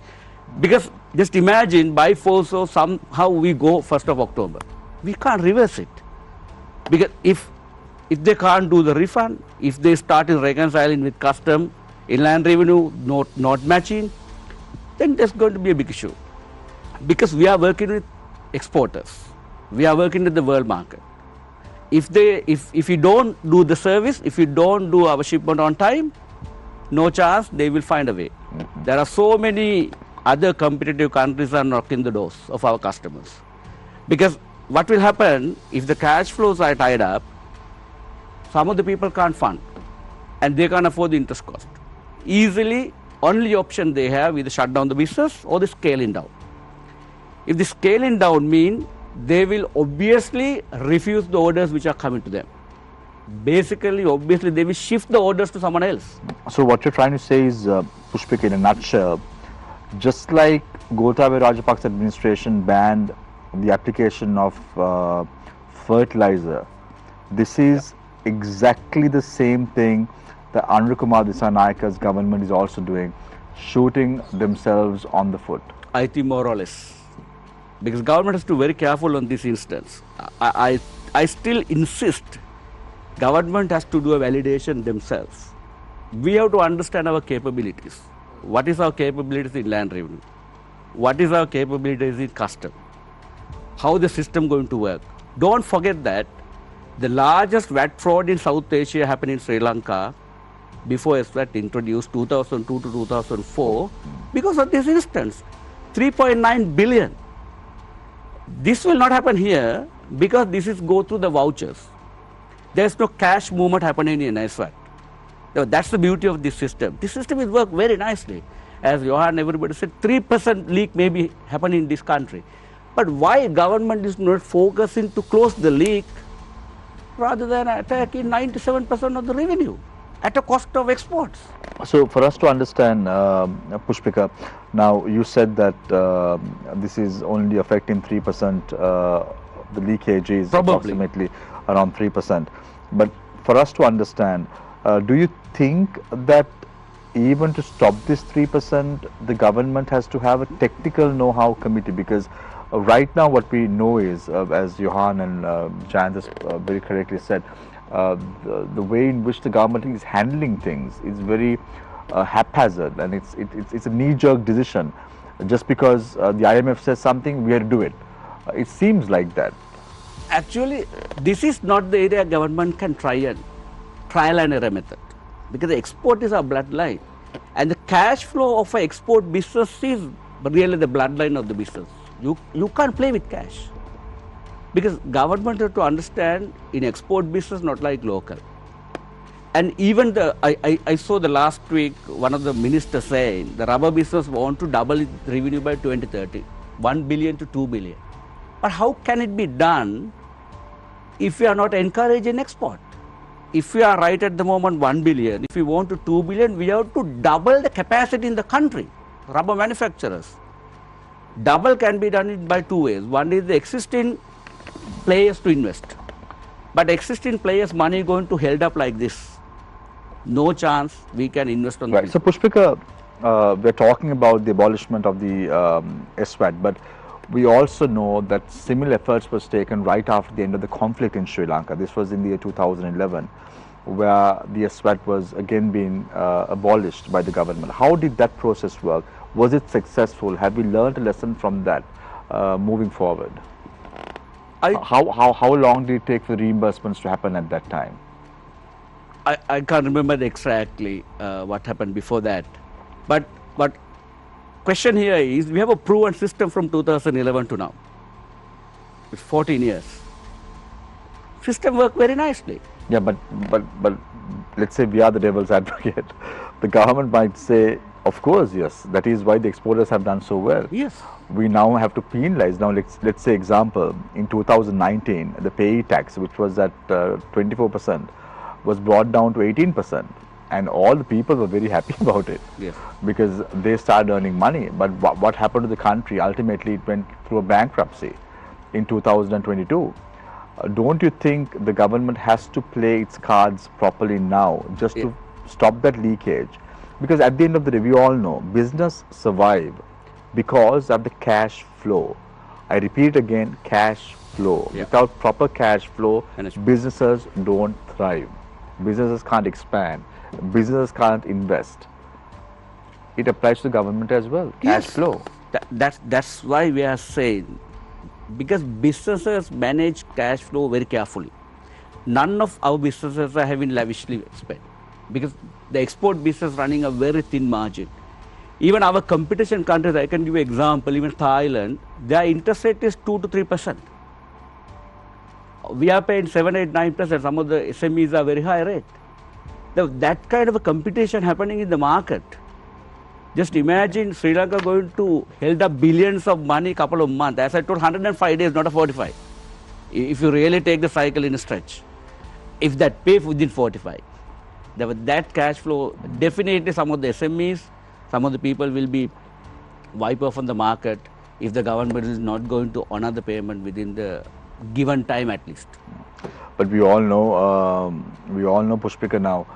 Because just imagine by force or somehow we go 1st of October. We can't reverse it. Because if they can't do the refund, if they start reconciling with custom, inland revenue not matching, then there's going to be a big issue. Because we are working with exporters, we are working with the world market. If you don't do the service, if you don't do our shipment on time, no chance they will find a way. There are so many other competitive countries are knocking the doors of our customers. Because what will happen if the cash flows are tied up, some of the people can't fund and they can't afford the interest cost. Easily, only option they have is to shut down the business or the scaling down. If the scaling down means they will obviously refuse the orders which are coming to them. Basically, obviously, they will shift the orders to someone else. So what you're trying to say is, Pushpika, in a nutshell, just like Gotabaya Rajapaksa administration banned the application of fertilizer, this is exactly the same thing that Anil Kumar Dissanayaka's government is also doing, shooting themselves on the foot. I think more or less. Because government has to be very careful on this instance. I still insist government has to do a validation themselves. We have to understand our capabilities. What is our capabilities in land revenue? What is our capabilities in custom? How the system going to work? Don't forget that the largest VAT fraud in South Asia happened in Sri Lanka before SVAT introduced 2002 to 2004 because of this instance, 3.9 billion. This will not happen here because this is go through the vouchers. There is no cash movement happening in SVAT. That's the beauty of this system. This system is work very nicely. As Yohan, everybody said, 3% leak may be happening in this country. But why government is not focusing to close the leak rather than attacking 97% of the revenue at a cost of exports? So for us to understand, Pushpika, now you said that this is only affecting 3%, the leakage is approximately around 3%. But for us to understand, do you think that even to stop this 3%, the government has to have a technical know-how committee? Because right now what we know is, as Yohan and Jayantha very correctly said, the way in which the government is handling things is very haphazard, and it's a knee-jerk decision. Just because the IMF says something, we have to do it. It seems like that. Actually, this is not the area government can trial and error method, because the export is our bloodline, and the cash flow of an export business is really the bloodline of the business. You can't play with cash, because government have to understand in export business not like local. And even I saw the last week one of the ministers saying the rubber business want to double its revenue by 2030, 1 billion to 2 billion. But how can it be done if we are not encouraging export? If we are right at the moment 1 billion, if we want to 2 billion, we have to double the capacity in the country, rubber manufacturers. Double can be done by two ways. One is the existing players to invest. But existing players' money going to held up like this. No chance we can invest on right. So Pushpika, we're talking about the abolishment of the SVAT, but we also know that similar efforts was taken right after the end of the conflict in Sri Lanka. This was in the year 2011, where the SVAT was again being abolished by the government. How did that process work? Was it successful? Have we learned a lesson from that moving forward? How long did it take for reimbursements to happen at that time? I can't remember exactly what happened before that. But question here is, we have a proven system from 2011 to now. It's 14 years. System worked very nicely. Yeah, but let's say we are the devil's advocate. The government might say, of course, yes, that is why the exporters have done so well. Yes. We now have to penalize. Now, let's say, example, in 2019, the payee tax, which was at 24%, was brought down to 18%. And all the people were very happy about it. Yes. Because they started earning money. But what happened to the country? Ultimately, it went through a bankruptcy in 2022. Don't you think the government has to play its cards properly now, just to stop that leakage? Because at the end of the day, we all know business survive because of the cash flow. I repeat again, cash flow. Yeah. Without proper cash flow, Management. businesses don't thrive. Businesses can't expand. Businesses can't invest. It applies to the government as well. Cash flow. That's why we are saying, because businesses manage cash flow very carefully. None of our businesses are having lavishly spent, because the export business running a very thin margin. Even our competition countries, I can give you an example, even Thailand, their interest rate is 2 to 3%. We are paying 7, 8, 9%. Some of the SMEs are very high rate. That kind of a competition happening in the market. Just imagine Sri Lanka going to held up billions of money couple of months. As I told, 105 days, not a 45. If you really take the cycle in a stretch. If that pay within 45. That cash flow, definitely some of the SMEs, some of the people will be wiped off from the market if the government is not going to honor the payment within the given time at least. But we all know, Pushpika now,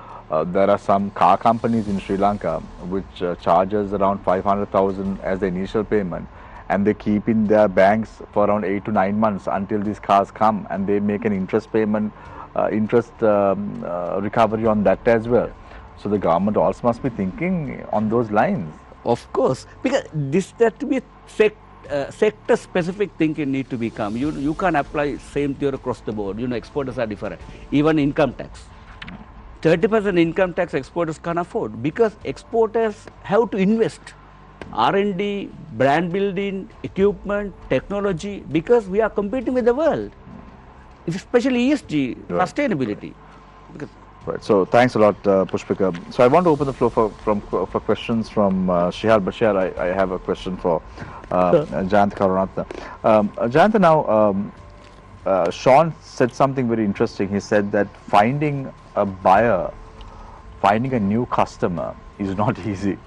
there are some car companies in Sri Lanka which charges around 500,000 as the initial payment, and they keep in their banks for around 8 to 9 months until these cars come, and they make an interest payment, recovery on that as well. So the government also must be thinking on those lines. Of course, because this that to be sector specific thinking need to become. You can't apply same theory across the board. Exporters are different. Even income tax. 30% income tax exporters can't afford, because exporters have to invest. R&D, brand building, equipment, technology, because we are competing with the world. Especially ESG, sustainability. Because Right. So thanks a lot, Pushpika. So I want to open the floor for questions from Shiham. But Shiham, I have a question for Jayantha Karunaratne. Jayantha, now Sean said something very interesting. He said that finding a buyer, finding a new customer is not easy.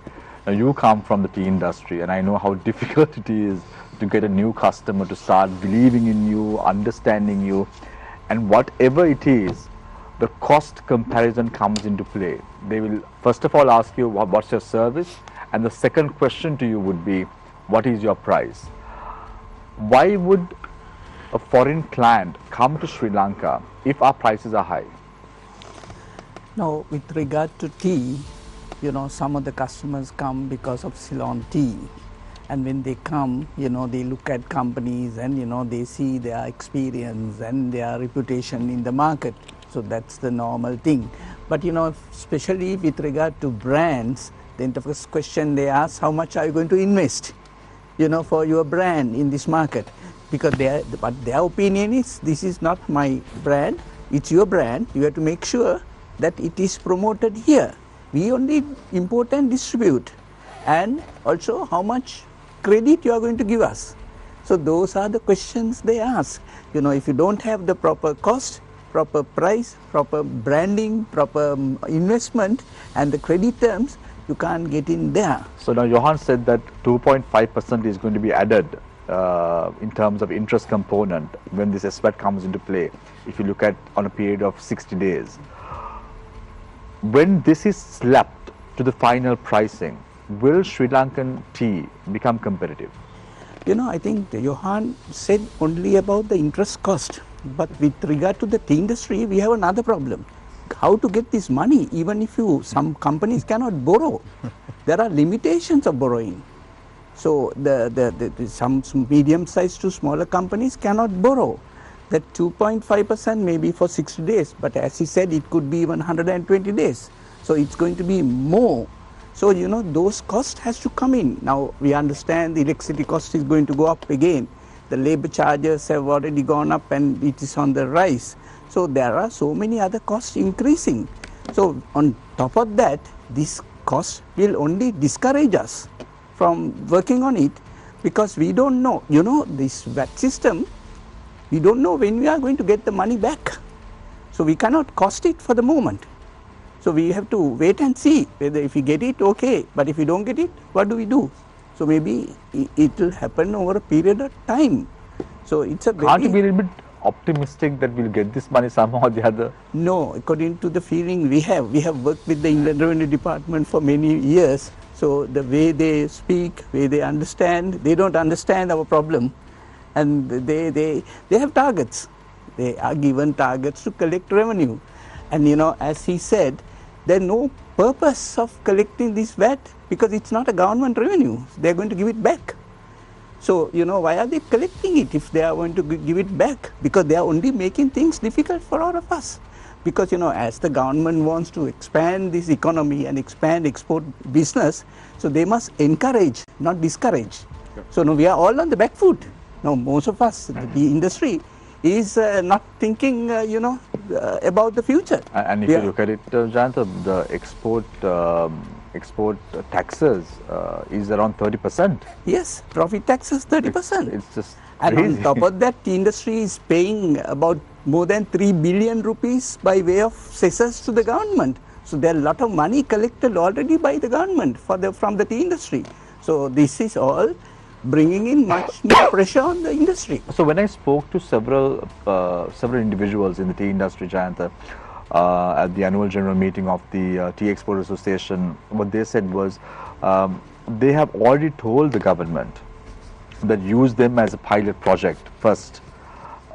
Now you come from the tea industry, and I know how difficult it is to get a new customer to start believing in you, understanding you, and whatever it is, the cost comparison comes into play. They will first of all ask you what's your service, and the second question to you would be, what is your price? Why would a foreign client come to Sri Lanka if our prices are high? Now, with regard to tea, some of the customers come because of Ceylon tea. And when they come, they look at companies and, they see their experience and their reputation in the market. So that's the normal thing. But, especially with regard to brands, then the first question they ask, how much are you going to invest, for your brand in this market? Because their opinion is, this is not my brand, it's your brand. You have to make sure that it is promoted here. We only import and distribute. And also how much credit you are going to give us. So those are the questions they ask. If you don't have the proper cost, proper price, proper branding, proper investment and the credit terms, you can't get in there. So now Yohan said that 2.5% is going to be added in terms of interest component when this SVAT comes into play, if you look at on a period of 60 days. When this is slapped to the final pricing, will Sri Lankan tea become competitive? I think Yohan said only about the interest cost. But with regard to the tea industry, we have another problem. How to get this money, even if some companies cannot borrow. There are limitations of borrowing. So some medium-sized to smaller companies cannot borrow. that 2.5% may be for 60 days, but as he said, it could be even 120 days. So it's going to be more. So, you know, those costs has to come in. Now, we understand the electricity cost is going to go up again. The labor charges have already gone up and it is on the rise. So there are so many other costs increasing. So on top of that, this cost will only discourage us from working on it, because we don't know, you know, this VAT system, we don't know when we are going to get the money back. So we cannot cost it for the moment. So we have to wait and see whether if we get it, okay, but if we don't get it, what do we do? So maybe it will happen over a period of time. So it's a Can't you be a little bit optimistic that we'll get this money somehow or the other? No, according to the feeling we have worked with the Inland Revenue Department for many years. So the way they speak, way they understand, they don't understand our problem, and they have targets. They are given targets to collect revenue, and you know, as he said, there's no purpose of collecting this VAT because it's not a government revenue. They're going to give it back. So, you know, why are they collecting it if they are going to give it back? Because they are only making things difficult for all of us. Because, you know, as the government wants to expand this economy and expand export business, so they must encourage, not discourage. Sure. So, no, we are all on the back foot. Now, most of us, the industry, is not thinking, about the future. And if you look at it, Jayantha, the export taxes is around 30%. Yes, profit taxes 30%. It's just and crazy. on top of that, the industry is paying about more than 3 billion rupees by way of cessors to the government. So there are a lot of money collected already by the government from the tea industry. So this is all bringing in much more pressure on the industry. So when I spoke to several individuals in the tea industry, Jayantha, at the annual general meeting of the Tea Exporters Association, what they said was they have already told the government that use them as a pilot project first.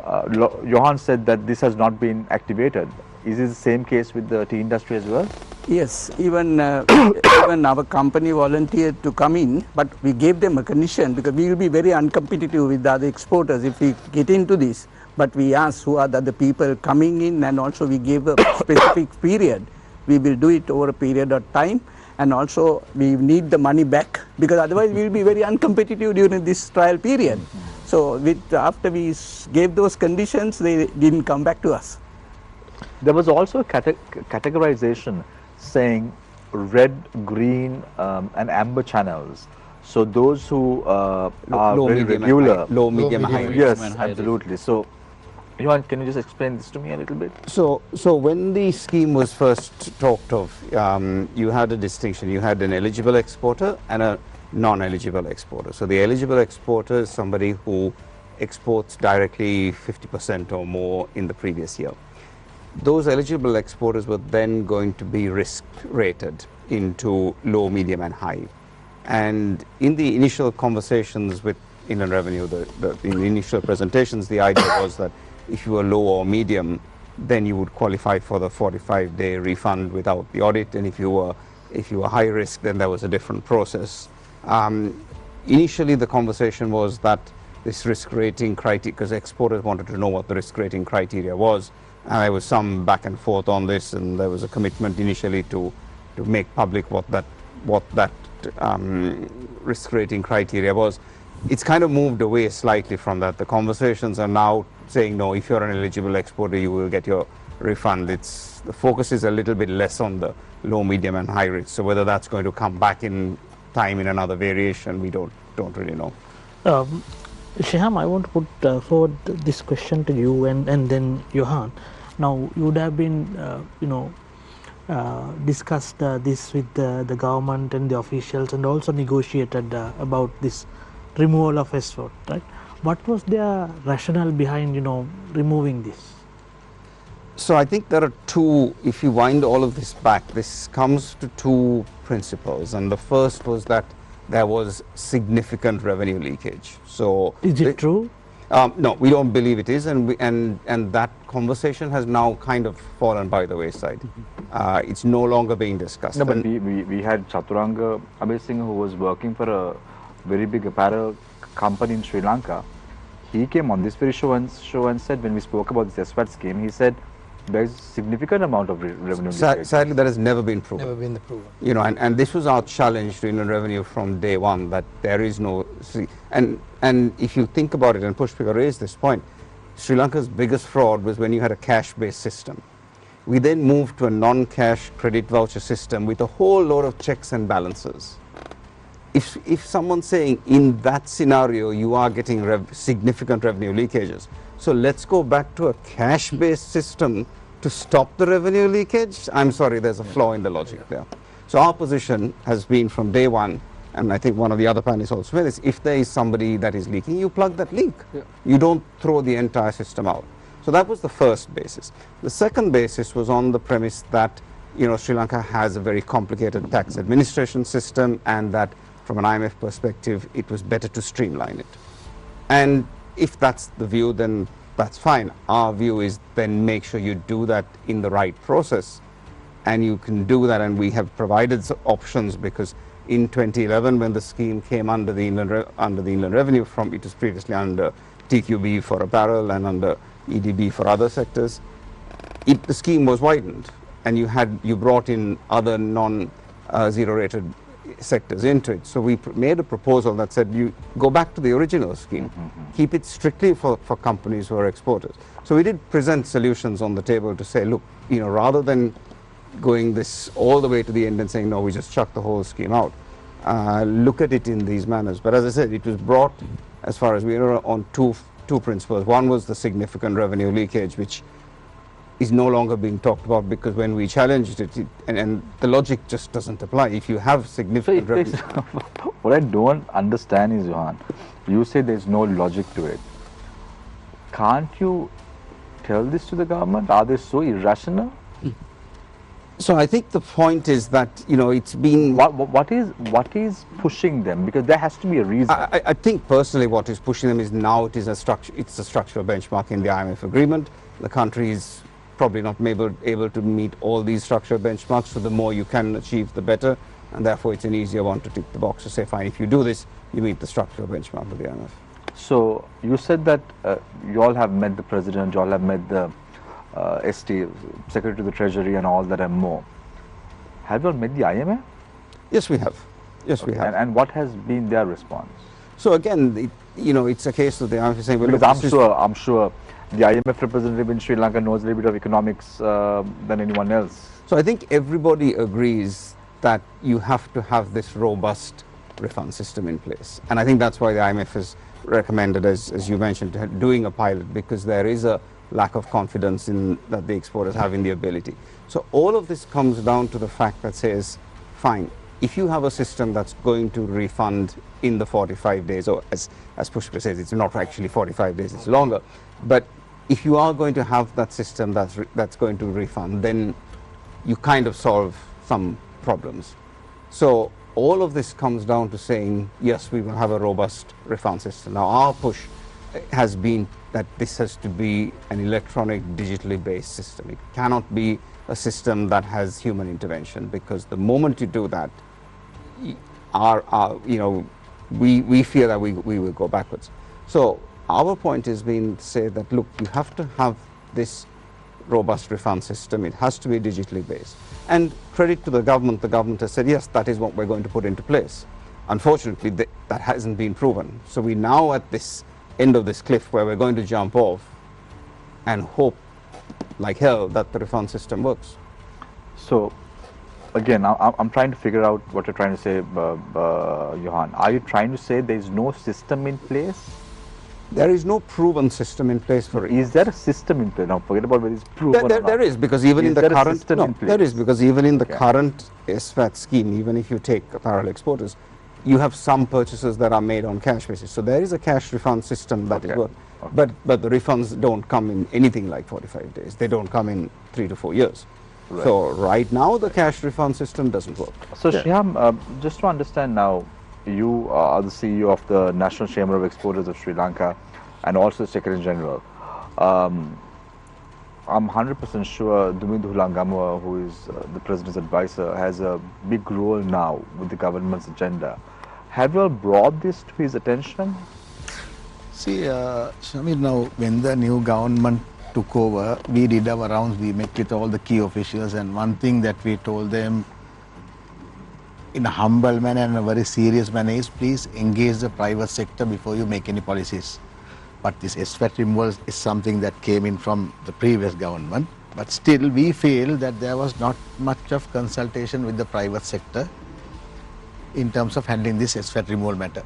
Yohan said that this has not been activated. Is it the same case with the tea industry as well? Yes, even even our company volunteered to come in, but we gave them a condition because we will be very uncompetitive with the other exporters if we get into this. But we asked who are the other people coming in, and also we gave a specific period. We will do it over a period of time, and also we need the money back because otherwise we will be very uncompetitive during this trial period. So after we gave those conditions, they didn't come back to us. There was also a categorization saying red, green and amber channels. So those who are low, very medium, regular. and high. Low, medium, and high. Yes, And high absolutely. So, Yohan, can you just explain this to me a little bit? So when the scheme was first talked of, you had a distinction. You had an eligible exporter and a non-eligible exporter. So the eligible exporter is somebody who exports directly 50% or more in the previous year. Those eligible exporters were then going to be risk rated into low, medium and high. And in the initial conversations with Inland Revenue, in the initial presentations, the idea was that if you were low or medium, then you would qualify for the 45-day refund without the audit, and if you were high risk, then there was a different process. Initially, the conversation was that this risk rating criteria, because exporters wanted to know what the risk rating criteria was, and there was some back and forth on this, and there was a commitment initially to make public what that risk rating criteria was. It's kind of moved away slightly from that. The conversations are now saying, no, if you're an eligible exporter, you will get your refund. The focus is a little bit less on the low, medium and high risk. So whether that's going to come back in time in another variation, we don't really know. Shiham, I want to put forward this question to you and then Yohan. Now, you would have been, discussed this with the government and the officials, and also negotiated about this removal of SVAT, right? What was their rationale behind, removing this? So I think there are two, if you wind all of this back, this comes to two principles. And the first was that there was significant revenue leakage. So is it true? No, we don't believe it is, and that conversation has now kind of fallen by the wayside. It's no longer being discussed. No, but we had Chaturanga Abhay Singh, who was working for a very big apparel company in Sri Lanka. he came on this very show and said, when we spoke about this SVAT scheme, he said there is a significant amount of revenue. Sadly, that has never been proven. Never been proven. You know, and this was our challenge to Inland Revenue from day one, that there is no, and if you think about it, and Pushpika raised this point, Sri Lanka's biggest fraud was when you had a cash-based system. We then moved to a non-cash credit voucher system with a whole load of checks and balances. If someone's saying in that scenario you are getting significant revenue leakages, so let's go back to a cash-based system to stop the revenue leakage, I'm sorry, there's a flaw in the logic there. So our position has been from day one, and I think one of the other panelists also said this, if there is somebody that is leaking, you plug that leak. Yeah. You don't throw the entire system out. So that was the first basis. The second basis was on the premise that, you know, Sri Lanka has a very complicated tax administration system, and that from an IMF perspective, it was better to streamline it. And if that's the view, then that's fine. Our view is then make sure you do that in the right process, and you can do that, and we have provided options, because in 2011, when the scheme came under the Inland Revenue from, it was previously under TQB for apparel and under EDB for other sectors, the scheme was widened, and you brought in other non-zero rated sectors into it. So we made a proposal that said you go back to the original scheme, keep it strictly for companies who are exporters. So we did present solutions on the table to say, look, you know, rather than going this all the way to the end and saying, no, we just chuck the whole scheme out, look at it in these manners. But as I said, it was brought, as far as we know, on two principles. One was the significant revenue leakage, which is no longer being talked about, because when we challenged it, and the logic just doesn't apply. If you have significant revenue... What I don't understand is, Yohan, you say there's no logic to it. Can't you tell this to the government? Are they so irrational? So I think the point is that, you know, it's been... What is pushing them? Because there has to be a reason. I think personally what is pushing them is now it's a structural benchmark in the IMF agreement. The country is probably not able to meet all these structural benchmarks, so the more you can achieve, the better, and therefore it's an easier one to tick the box to say, fine, if you do this, you meet the structural benchmark of the IMF. So you said that you all have met the President, you all have met the ST, Secretary to the Treasury and all that and more. Have you all met the IMF? Yes, we have. Yes, okay. We have. And what has been their response? So again, you know, it's a case of the IMF saying, well, because look, I'm sure the IMF representative in Sri Lanka knows a little bit of economics than anyone else. So I think everybody agrees that you have to have this robust refund system in place. And I think that's why the IMF has recommended, as you mentioned, doing a pilot, because there is a lack of confidence in that the exporters have in the ability. So all of this comes down to the fact that says, fine, if you have a system that's going to refund in the 45 days, or as Pushpika says, it's not actually 45 days, it's longer, but if you are going to have that system that's going to refund, then you kind of solve some problems. So all of this comes down to saying, yes, we will have a robust refund system. Now our push has been that this has to be an electronic, digitally based system. It cannot be a system that has human intervention, because the moment you do that, you know, we fear that we will go backwards. So our point has been to say that, look, you have to have this robust refund system. It has to be digitally based. And credit to the government has said, yes, that is what we're going to put into place. Unfortunately, that hasn't been proven. So we're now at this end of this cliff where we're going to jump off and hope like hell that the refund system works. So again, I'm trying to figure out what you're trying to say, Yohan. Are you trying to say there is no system in place? There is no proven system in place for it. Is there a system in place? Now forget about whether it's proven or not. There is, because even in the current current SVAT scheme, even if you take apparel exporters, you have some purchases that are made on cash basis. So there is a cash refund system that is working. Okay. But the refunds don't come in anything like 45 days. They don't come in 3 to 4 years. Right. So right now the cash refund system doesn't work. So Shiham, just to understand now, you are the CEO of the National Chamber of Exporters of Sri Lanka and also Secretary General. I'm 100% sure Dumindu Hulangamua, who is the President's advisor, has a big role now with the government's agenda. Have you all brought this to his attention? See, Shamir, now when the new government took over, we did our rounds, we met with all the key officials, and one thing that we told them in a humble manner and a very serious manner is please engage the private sector before you make any policies. But this SVAT removal is something that came in from the previous government. But still, we feel that there was not much of consultation with the private sector in terms of handling this SVAT removal matter.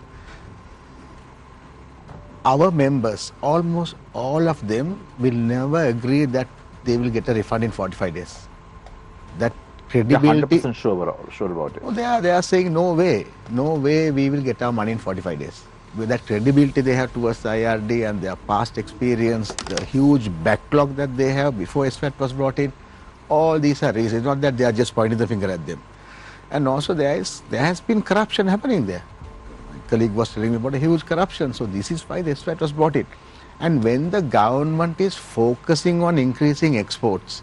Our members, almost all of them, will never agree that they will get a refund in 45 days. That credibility. 100% sure about it. Oh, they are saying no way we will get our money in 45 days. With that credibility they have towards the IRD and their past experience, the huge backlog that they have before SVAT was brought in, all these are reasons, not that they are just pointing the finger at them. And also there has been corruption happening there. My colleague was telling me about a huge corruption, so this is why the SVAT was brought in. And when the government is focusing on increasing exports,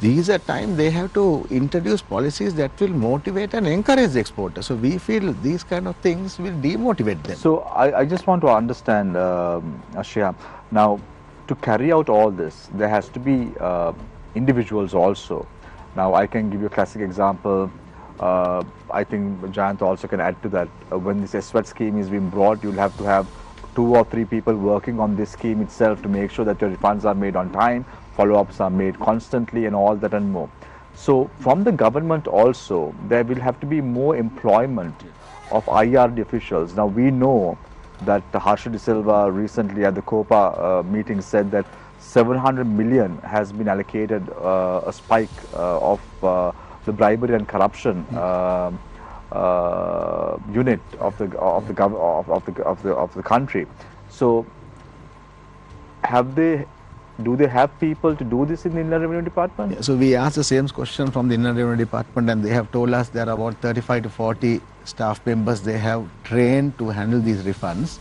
these are times they have to introduce policies that will motivate and encourage the exporters. So we feel these kind of things will demotivate them. So I just want to understand, Shiham, now to carry out all this, there has to be individuals also. Now I can give you a classic example. I think Jayantha also can add to that. When this SVAT scheme is being brought, you'll have to have 2 or 3 people working on this scheme itself to make sure that your refunds are made on time, follow-ups are made constantly and all that and more. So from the government also, there will have to be more employment of IRD officials. Now we know that Harsha De Silva recently at the COPA meeting said that 700 million has been allocated a spike of the bribery and corruption unit of the country. So do they have people to do this in the Inland Revenue Department? Yeah, so we asked the same question from the Inland Revenue Department, and they have told us there are about 35 to 40 staff members they have trained to handle these refunds.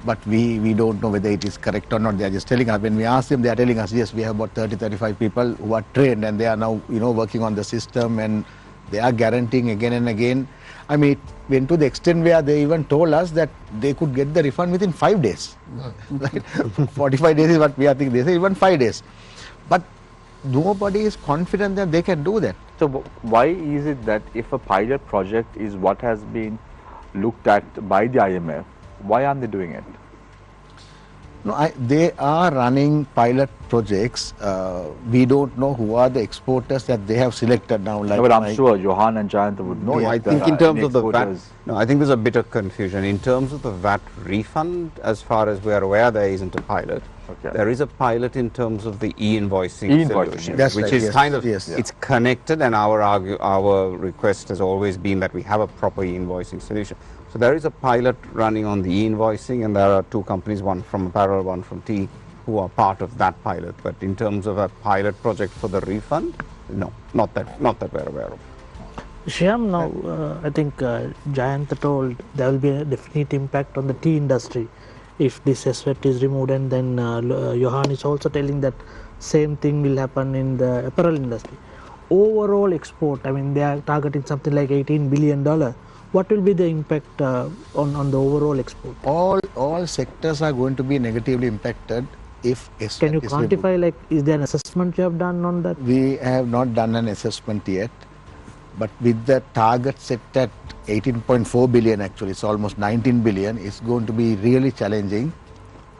But we don't know whether it is correct or not. They are just telling us. When we ask them, they are telling us, yes, we have about 30-35 people who are trained, and they are now working on the system, and they are guaranteeing again and again. I mean, it went to the extent where they even told us that they could get the refund within 5 days. Right? 45 days is what we are thinking. They say even 5 days. But nobody is confident that they can do that. So why is it that if a pilot project is what has been looked at by the IMF, why aren't they doing it? No, they are running pilot projects. We don't know who are the exporters that they have selected now. Like no, but I'm sure Yohan and Jayantha would know. I think in terms of the VAT, I think there's a bit of confusion. In terms of the VAT refund, as far as we are aware, there isn't a pilot. Okay. There is a pilot in terms of the e-invoicing solution, That's which right, is yes, kind of, yes. it's connected, and our request has always been that we have a proper e-invoicing solution. So there is a pilot running on the e-invoicing, and there are 2 companies, one from Apparel, one from T, who are part of that pilot. But in terms of a pilot project for the refund, no, not that we're aware of. Shiham, now I think Jayantha told there will be a definite impact on the tea industry if this SVAT is removed, and then Yohan is also telling that same thing will happen in the apparel industry. Overall export, I mean, they are targeting something like $18 billion. What will be the impact on the overall export? All sectors are going to be negatively impacted if SVAT Can you is quantify, removed. like, is there an assessment you have done on that? We have not done an assessment yet, but with the target set at 18.4 billion, actually it's almost 19 billion, it's going to be really challenging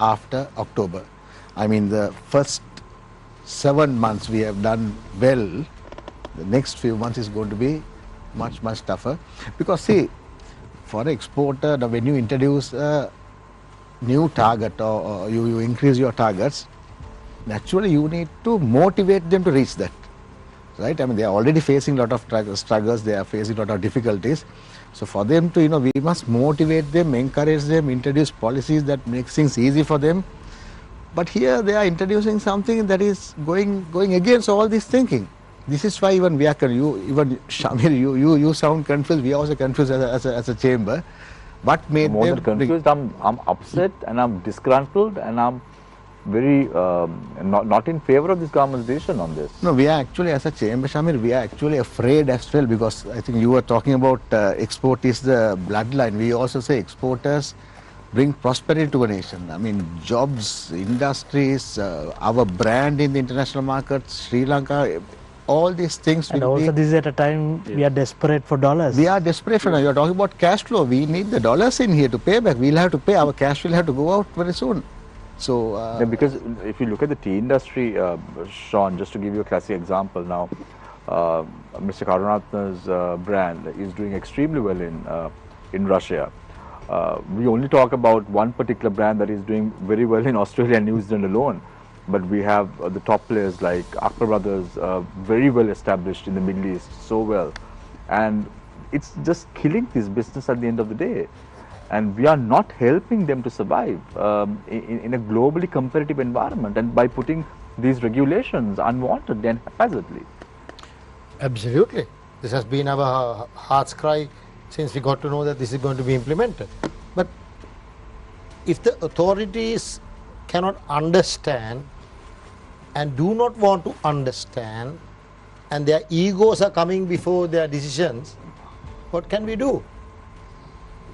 after October. I mean, the first 7 months we have done well. The next few months is going to be much tougher, because see, for an exporter, when you introduce a new target or you increase your targets, naturally you need to motivate them to reach that, right? I mean, they are already facing a lot of struggles, they are facing a lot of difficulties. So for them to, we must motivate them, encourage them, introduce policies that make things easy for them. But here they are introducing something that is going against all this thinking. This is why even even Shamir, you sound confused. We are also confused as a chamber. What made more them than confused? I'm upset and I'm disgruntled and I'm very not in favor of this government's decision on this. No, we are actually, as a chamber, Shamir, we are actually afraid as well, because I think you were talking about export is the bloodline. We also say exporters bring prosperity to a nation. I mean, jobs, industries, our brand in the international markets, Sri Lanka, all these things And will also, be. this is at a time we are desperate for dollars. We are desperate for now. You are talking about cash flow. We need the dollars in here to pay back. We'll have to pay. Our cash will have to go out very soon. So, Yeah, because if you look at the tea industry, Sean, just to give you a classic example now, Mr. Karunaratne's brand is doing extremely well in Russia. We only talk about one particular brand that is doing very well in Australia and New Zealand alone. But we have the top players like Akbar Brothers, very well established in the Middle East, so well. And it's just killing this business at the end of the day. And we are not helping them to survive in a globally competitive environment, and by putting these regulations unwanted and haphazardly. Absolutely. This has been our heart's cry since we got to know that this is going to be implemented. But if the authorities cannot understand and do not want to understand, and their egos are coming before their decisions, what can we do?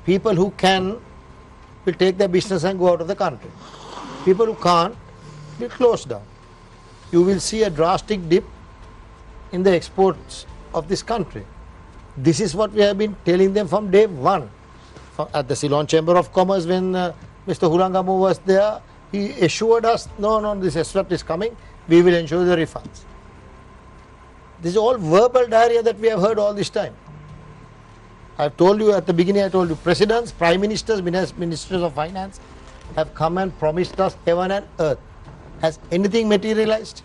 People who can will take their business and go out of the country. People who can't will close down. You will see a drastic dip in the exports of this country. This is what we have been telling them from day one. At the Ceylon Chamber of Commerce, when Mr. Hulangamu was there, he assured us, no, this SVAT is coming, we will ensure the refunds. This is all verbal diarrhea that we have heard all this time. I've told you at the beginning, I told you, presidents, prime ministers, ministers of finance have come and promised us heaven and earth. Has anything materialized?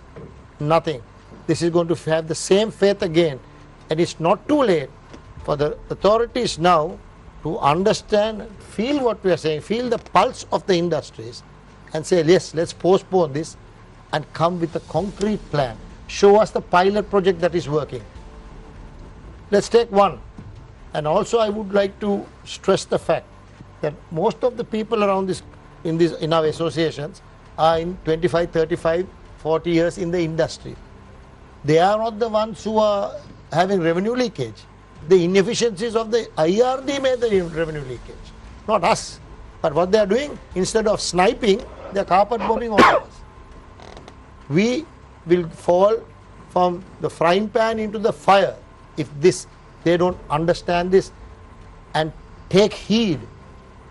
Nothing. This is going to have the same faith again. And it's not too late for the authorities now to understand, feel what we are saying, feel the pulse of the industries and say, yes, let's postpone this and come with a concrete plan. Show us the pilot project that is working. Let's take one. And also I would like to stress the fact that most of the people around this, in our associations are in 25, 35, 40 years in the industry. They are not the ones who are having revenue leakage. The inefficiencies of the IRD made the revenue leakage, not us. But what they are doing, instead of sniping, they are carpet bombing all of us. We will fall from the frying pan into the fire if they don't understand this and take heed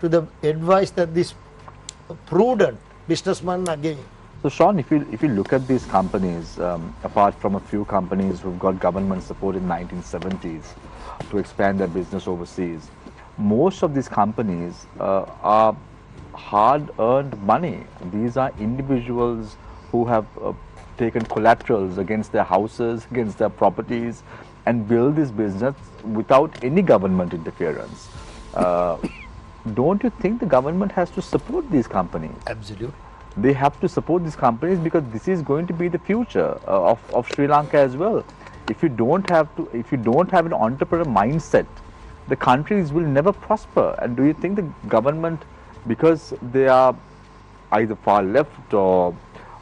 to the advice that these prudent businessmen are giving. So Sean, if you look at these companies, apart from a few companies who've got government support in 1970s to expand their business overseas, most of these companies are hard-earned money. These are individuals who have taken collaterals against their houses, against their properties, and build this business without any government interference. Don't you think the government has to support these companies? Absolutely. They have to support these companies because this is going to be the future of Sri Lanka as well. If you don't have an entrepreneur mindset, the countries will never prosper. And do you think the government, because they are either far left or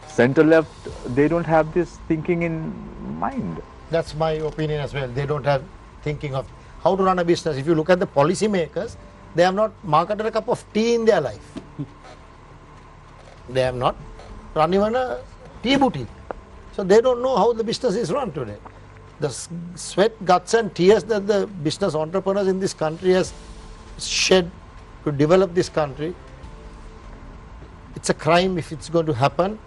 center left, they don't have this thinking in mind? That's my opinion as well. They don't have thinking of how to run a business. If you look at the policy makers, they have not marketed a cup of tea in their life. They have not run even a tea boutique. So they don't know how the business is run today. The sweat, guts and tears that the business entrepreneurs in this country has shed to develop this country, it's a crime if it's going to happen.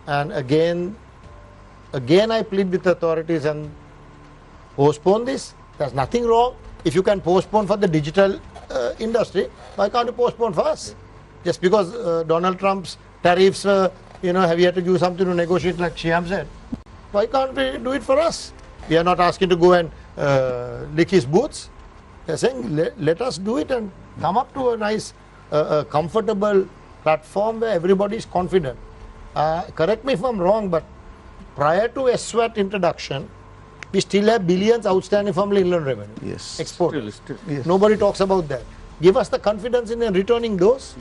And again I plead with the authorities and postpone this. There's nothing wrong. If you can postpone for the digital industry, why can't you postpone for us? Just because Donald Trump's tariffs, have you had to do something to negotiate, like Shiham said, why can't we do it for us? We are not asking to go and lick his boots. They are saying, let us do it and come up to a nice, comfortable platform where everybody is confident. Correct me if I'm wrong, but prior to SVAT introduction, we still have billions outstanding from inland revenue. yes. Export. Yes. Nobody talks about that. Give us the confidence in returning those,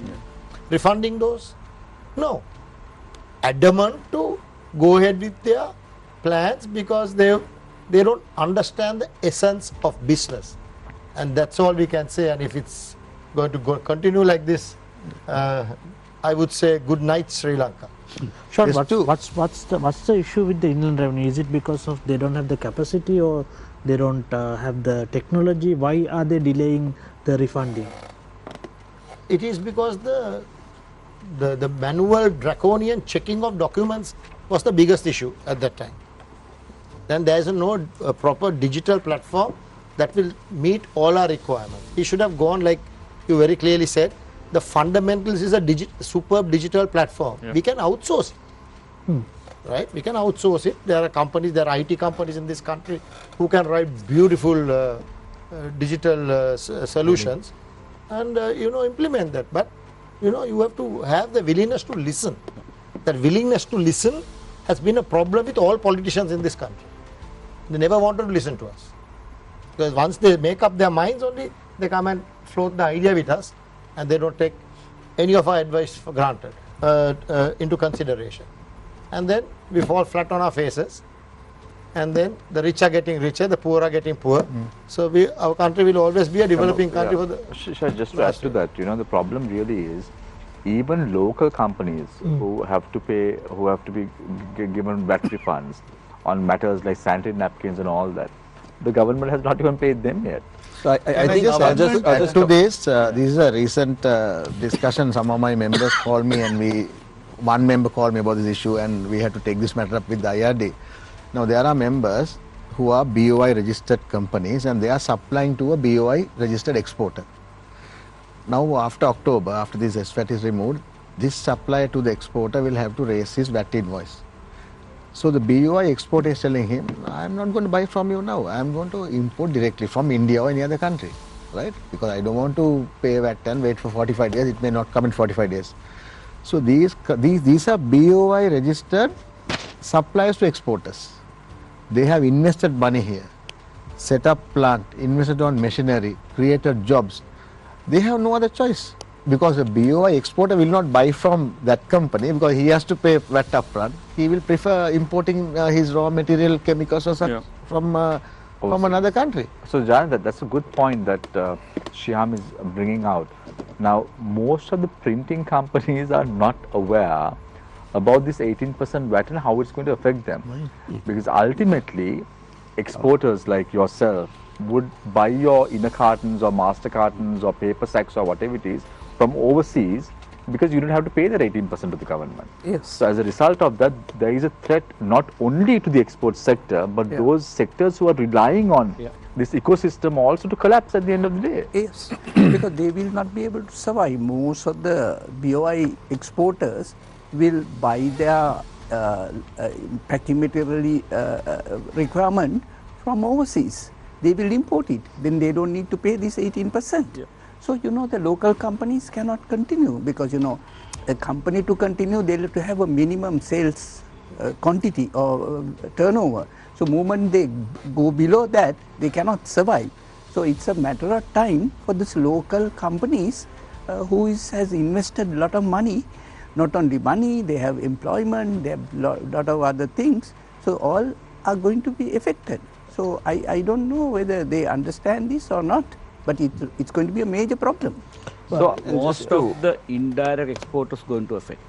refunding those. No. Adamant to go ahead with their plans because they don't understand the essence of business. And that's all we can say. And if it's going to continue like this, I would say good night Sri Lanka. Sure. Yes, too. What's the issue with the inland revenue? Is it because of they don't have the capacity, or they don't have the technology? Why are they delaying the refunding? It is because the manual draconian checking of documents was the biggest issue at that time. Then there is no proper digital platform that will meet all our requirements. He should have gone, like you very clearly said, the fundamentals is a superb digital platform. We can outsource it, right? We can outsource it. There are companies, there are IT companies in this country who can write beautiful digital solutions and implement that. But you have to have the willingness to listen. That willingness to listen has been a problem with all politicians in this country. They never wanted to listen to us, because once they make up their minds only, they come and float the idea with us, and they don't take any of our advice for granted into consideration. And then we fall flat on our faces, and then the rich are getting richer, the poor are getting poor. So our country will always be a developing country. For the Shishir, just to add to that, the problem really is even local companies who have to pay, who have to be given VAT refunds on matters like sanitary napkins and all that, the government has not even paid them yet. So I think Add to this, this is a recent discussion. Some of my members called me, and one member called me about this issue, and we had to take this matter up with the IRD. Now there are members who are BOI registered companies, and they are supplying to a BOI registered exporter. Now after October, after this SVAT is removed, this supplier to the exporter will have to raise his VAT invoice. So the BOI exporter is telling him, I am not going to buy from you now, I am going to import directly from India or any other country, right? Because I don't want to pay VAT and wait for 45 days, it may not come in 45 days. So these are BOI registered suppliers to exporters. They have invested money here, set up plant, invested on machinery, created jobs. They have no other choice, because a BOI exporter will not buy from that company because he has to pay VAT upfront. He will prefer importing his raw material, chemicals or such from another country. So Jayantha, that's a good point that Shiham is bringing out. Now, most of the printing companies are not aware about this 18% VAT and how it's going to affect them. Because ultimately, exporters like yourself would buy your inner cartons or master cartons or paper sacks or whatever it is from overseas, because you don't have to pay that 18% to the government. Yes. So as a result of that, there is a threat not only to the export sector, but those sectors who are relying on this ecosystem also to collapse at the end of the day. Yes, because they will not be able to survive. Most of the BOI exporters will buy their packing material requirement from overseas. They will import it. Then they don't need to pay this 18%. So, the local companies cannot continue, because, a company to continue, they have to have a minimum sales quantity or turnover. So, moment they go below that, they cannot survive. So, it's a matter of time for this local companies who has invested a lot of money. Not only money, they have employment, they have lot of other things. So, all are going to be affected. So, I don't know whether they understand this or not, but it's going to be a major problem. So most of the indirect exporters going to affect.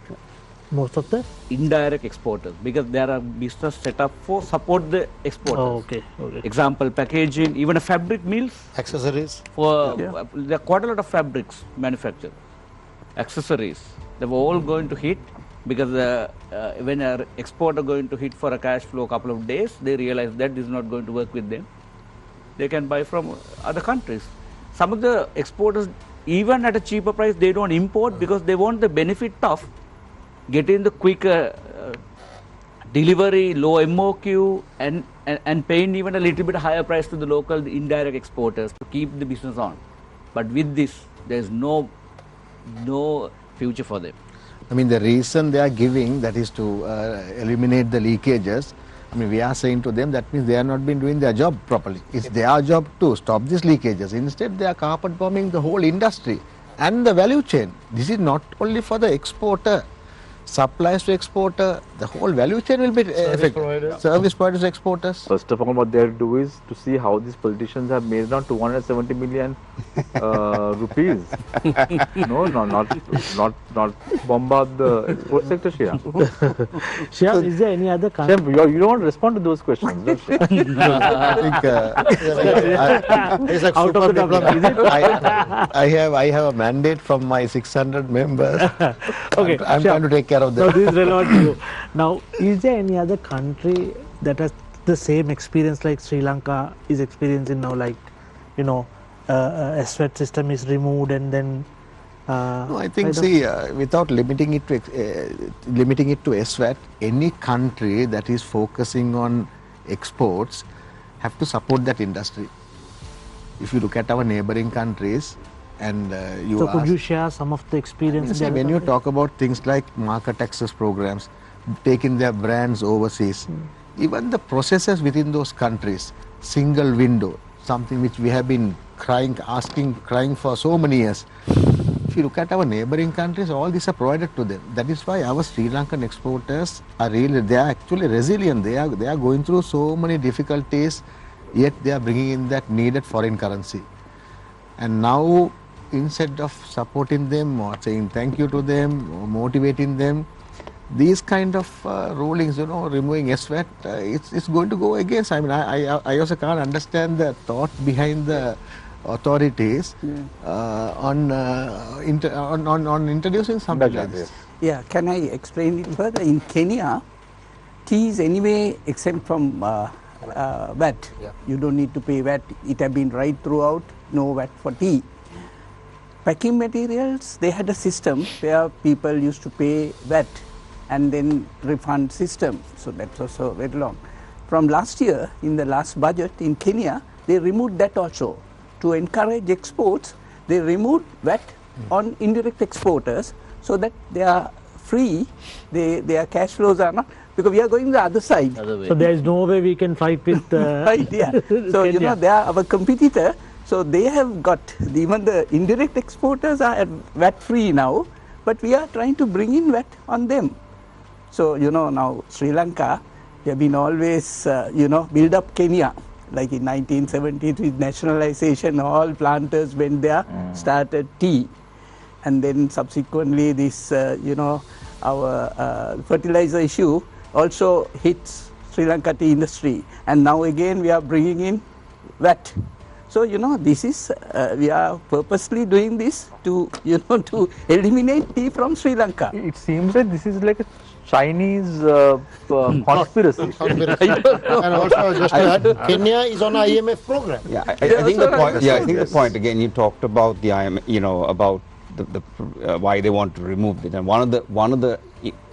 Most of the Indirect exporters, because there are business set up for support the exporters. Oh, okay. Example, packaging, even a fabric mills. accessories. For there are quite a lot of fabrics manufactured. Accessories, they were all going to hit, because when an exporter going to hit for a cash flow a couple of days, they realize that is not going to work with them. They can buy from other countries. Some of the exporters, even at a cheaper price, they don't import because they want the benefit of getting the quicker delivery, low MOQ, and paying even a little bit higher price to the local indirect exporters to keep the business on. But with this, there is no future for them. I mean, the reason they are giving, that is to eliminate the leakages. I mean, we are saying to them that means they are not been doing their job properly. It's their job to stop these leakages. Instead, they are carpet bombing the whole industry and the value chain. This is not only for the exporter. supplies to exporter, the whole value chain will be affected. providers. Service providers, exporters. First of all, what they have to do is to see how these politicians have made around 270 million rupees. No, not bombard the export sector, Shiham. Shiham, is there any other country? Shiham, you don't want to respond to those questions, don't you? I think It's like Out super of the topic, is it? I have a mandate from my 600 members. Okay, I'm sure. trying to take care of Now them. this is relevant to you. Now, is there any other country that has the same experience like Sri Lanka is experiencing now? Like, you know, SVAT system is removed and then. No, I think without limiting it to SVAT, any country that is focusing on exports have to support that industry. If you look at our neighboring countries, and So could you share some of the experience? in the when other you countries? talk about things like market access programs, taking their brands overseas, even the processes within those countries, single window, something which we have been crying for so many years. If you look at our neighboring countries, all these are provided to them. That is why our Sri Lankan exporters are actually resilient. They are going through so many difficulties, yet they are bringing in that needed foreign currency. And now, instead of supporting them or saying thank you to them or motivating them, these kind of rulings, removing SVAT, it's going to go against. I mean, I also can't understand the thought behind the authorities on introducing something like this. Yeah, can I explain it further? In Kenya, tea is anyway exempt from VAT. You don't need to pay VAT. It has been right throughout, no VAT for tea. Packing materials, they had a system where people used to pay VAT and then refund system. So that's also very long. From last year, in the last budget in Kenya, they removed that also. To encourage exports, they removed VAT on indirect exporters so that they are free, their cash flows are not, because we are going the other side. So there is no way we can fight with. Right, yeah. So, Kenya. they are our competitor. So they have got, even the indirect exporters are VAT free now, but we are trying to bring in VAT on them. So, now Sri Lanka, they have been always, build up Kenya. Like in 1970s with nationalization, all planters went there, started tea. And then subsequently this, our fertilizer issue also hits Sri Lanka tea industry. And now again we are bringing in VAT. So, this is, we are purposely doing this to, to eliminate tea from Sri Lanka. It seems like this is like a Chinese conspiracy. And also, just to add, Kenya is on IMF program. Yeah, I think the point. Yeah, I think the point again. You talked about the about the why they want to remove it, and one of the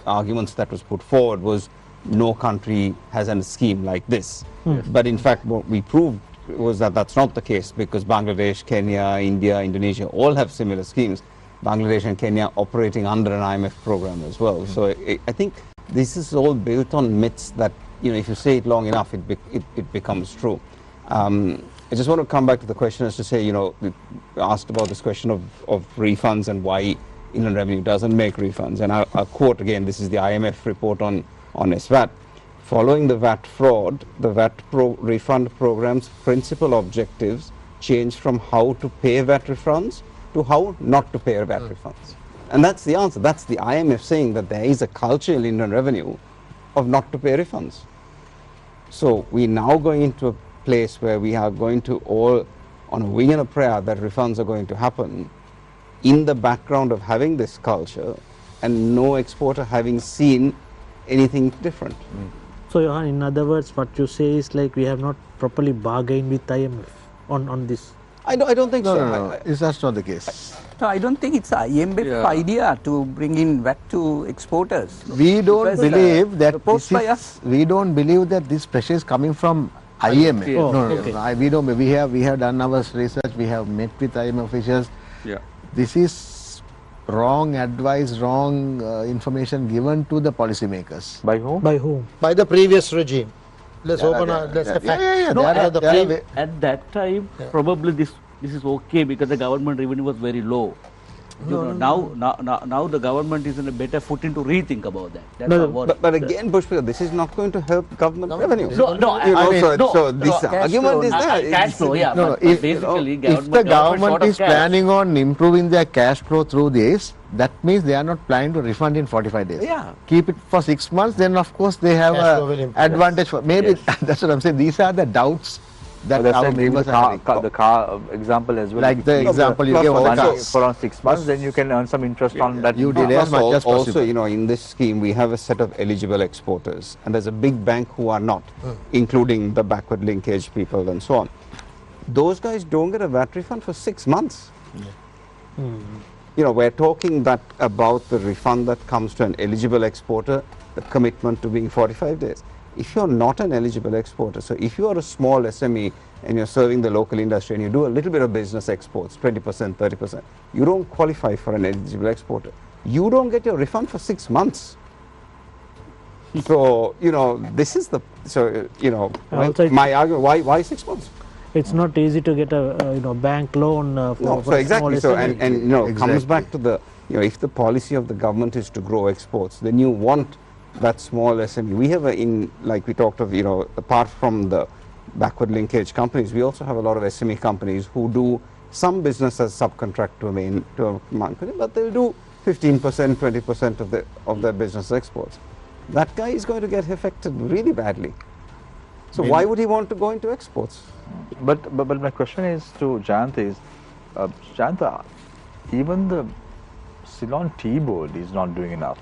arguments that was put forward was no country has a scheme like this. But in fact, what we proved was that that's not the case, because Bangladesh, Kenya, India, Indonesia all have similar schemes. Bangladesh and Kenya operating under an IMF program as well. So I think this is all built on myths that, if you say it long enough, it becomes true. I just want to come back to the question as to say, we asked about this question of refunds and why Inland Revenue doesn't make refunds. And I'll quote again, this is the IMF report on SVAT. Following the VAT fraud, the VAT refund program's principal objectives changed from how to pay VAT refunds to how not to pay VAT refunds. And that's the answer. That's the IMF saying that there is a culture in Inland Revenue of not to pay refunds. So we're now going into a place where we are going to all, on a wing and a prayer, that refunds are going to happen in the background of having this culture and no exporter having seen anything different. So, Yohan, in other words, what you say is like we have not properly bargained with IMF on this. I don't think so. No. That's not the case. No, I don't think it's IMF idea to bring in VAT to exporters. We don't Because, believe that proposed by us. we don't believe that this pressure is coming from IMF. Oh, No, okay. we don't. We have done our research. We have met with IMF officials. Yeah. This is wrong advice, wrong information given to the policymakers. By whom? By whom? By the previous regime. Let's open let's a fact. No, The at that time, probably this is okay because the government revenue was very low. Now the government is in a better footing to rethink about that. That's No, our worry. But again, Pushpika, this is not going to help government revenue. No, You know, mean, so this argument is there. Cash flow, yeah. No, but if- basically, If the government short of is cash. planning on improving their cash flow through this, that means they are not planning to refund in 45 days. Yeah. Keep it for 6 months, then of course they have Cash flow will an improve. advantage. For maybe that's what I'm saying. These are the doubts that But our that's maybe members the are car, having. the car example as well. Like the If example you plus gave on the also- cars. for around 6 months, then you can earn some interest on that. You delay as Plus much as also, possible. you know, in this scheme, we have a set of eligible exporters, and there's a big bank who are not, including the backward linkage people and so on. Those guys don't get a VAT refund for 6 months. You know, we're talking that about the refund that comes to an eligible exporter, the commitment to being 45 days. If you're not an eligible exporter, so if you are a small SME and you're serving the local industry and you do a little bit of business exports, 20%, 30%, you don't qualify for an eligible exporter. You don't get your refund for 6 months. So, you know, this is the, so, you know, Also my argument, why 6 months? It's not easy to get a bank loan for, No, for so exactly. So, small SME. and you know, comes Exactly. back to the, you know, if the policy of the government is to grow exports, then you want that small SME. We have like we talked of, you know, apart from the backward linkage companies, we also have a lot of SME companies who do some business as subcontract to a company, but they'll do 15%, 20% of their business exports. That guy is going to get affected really badly. So why would he want to go into exports? But my question is to Jayantha is, Jayantha, even the Ceylon Tea Board is not doing enough.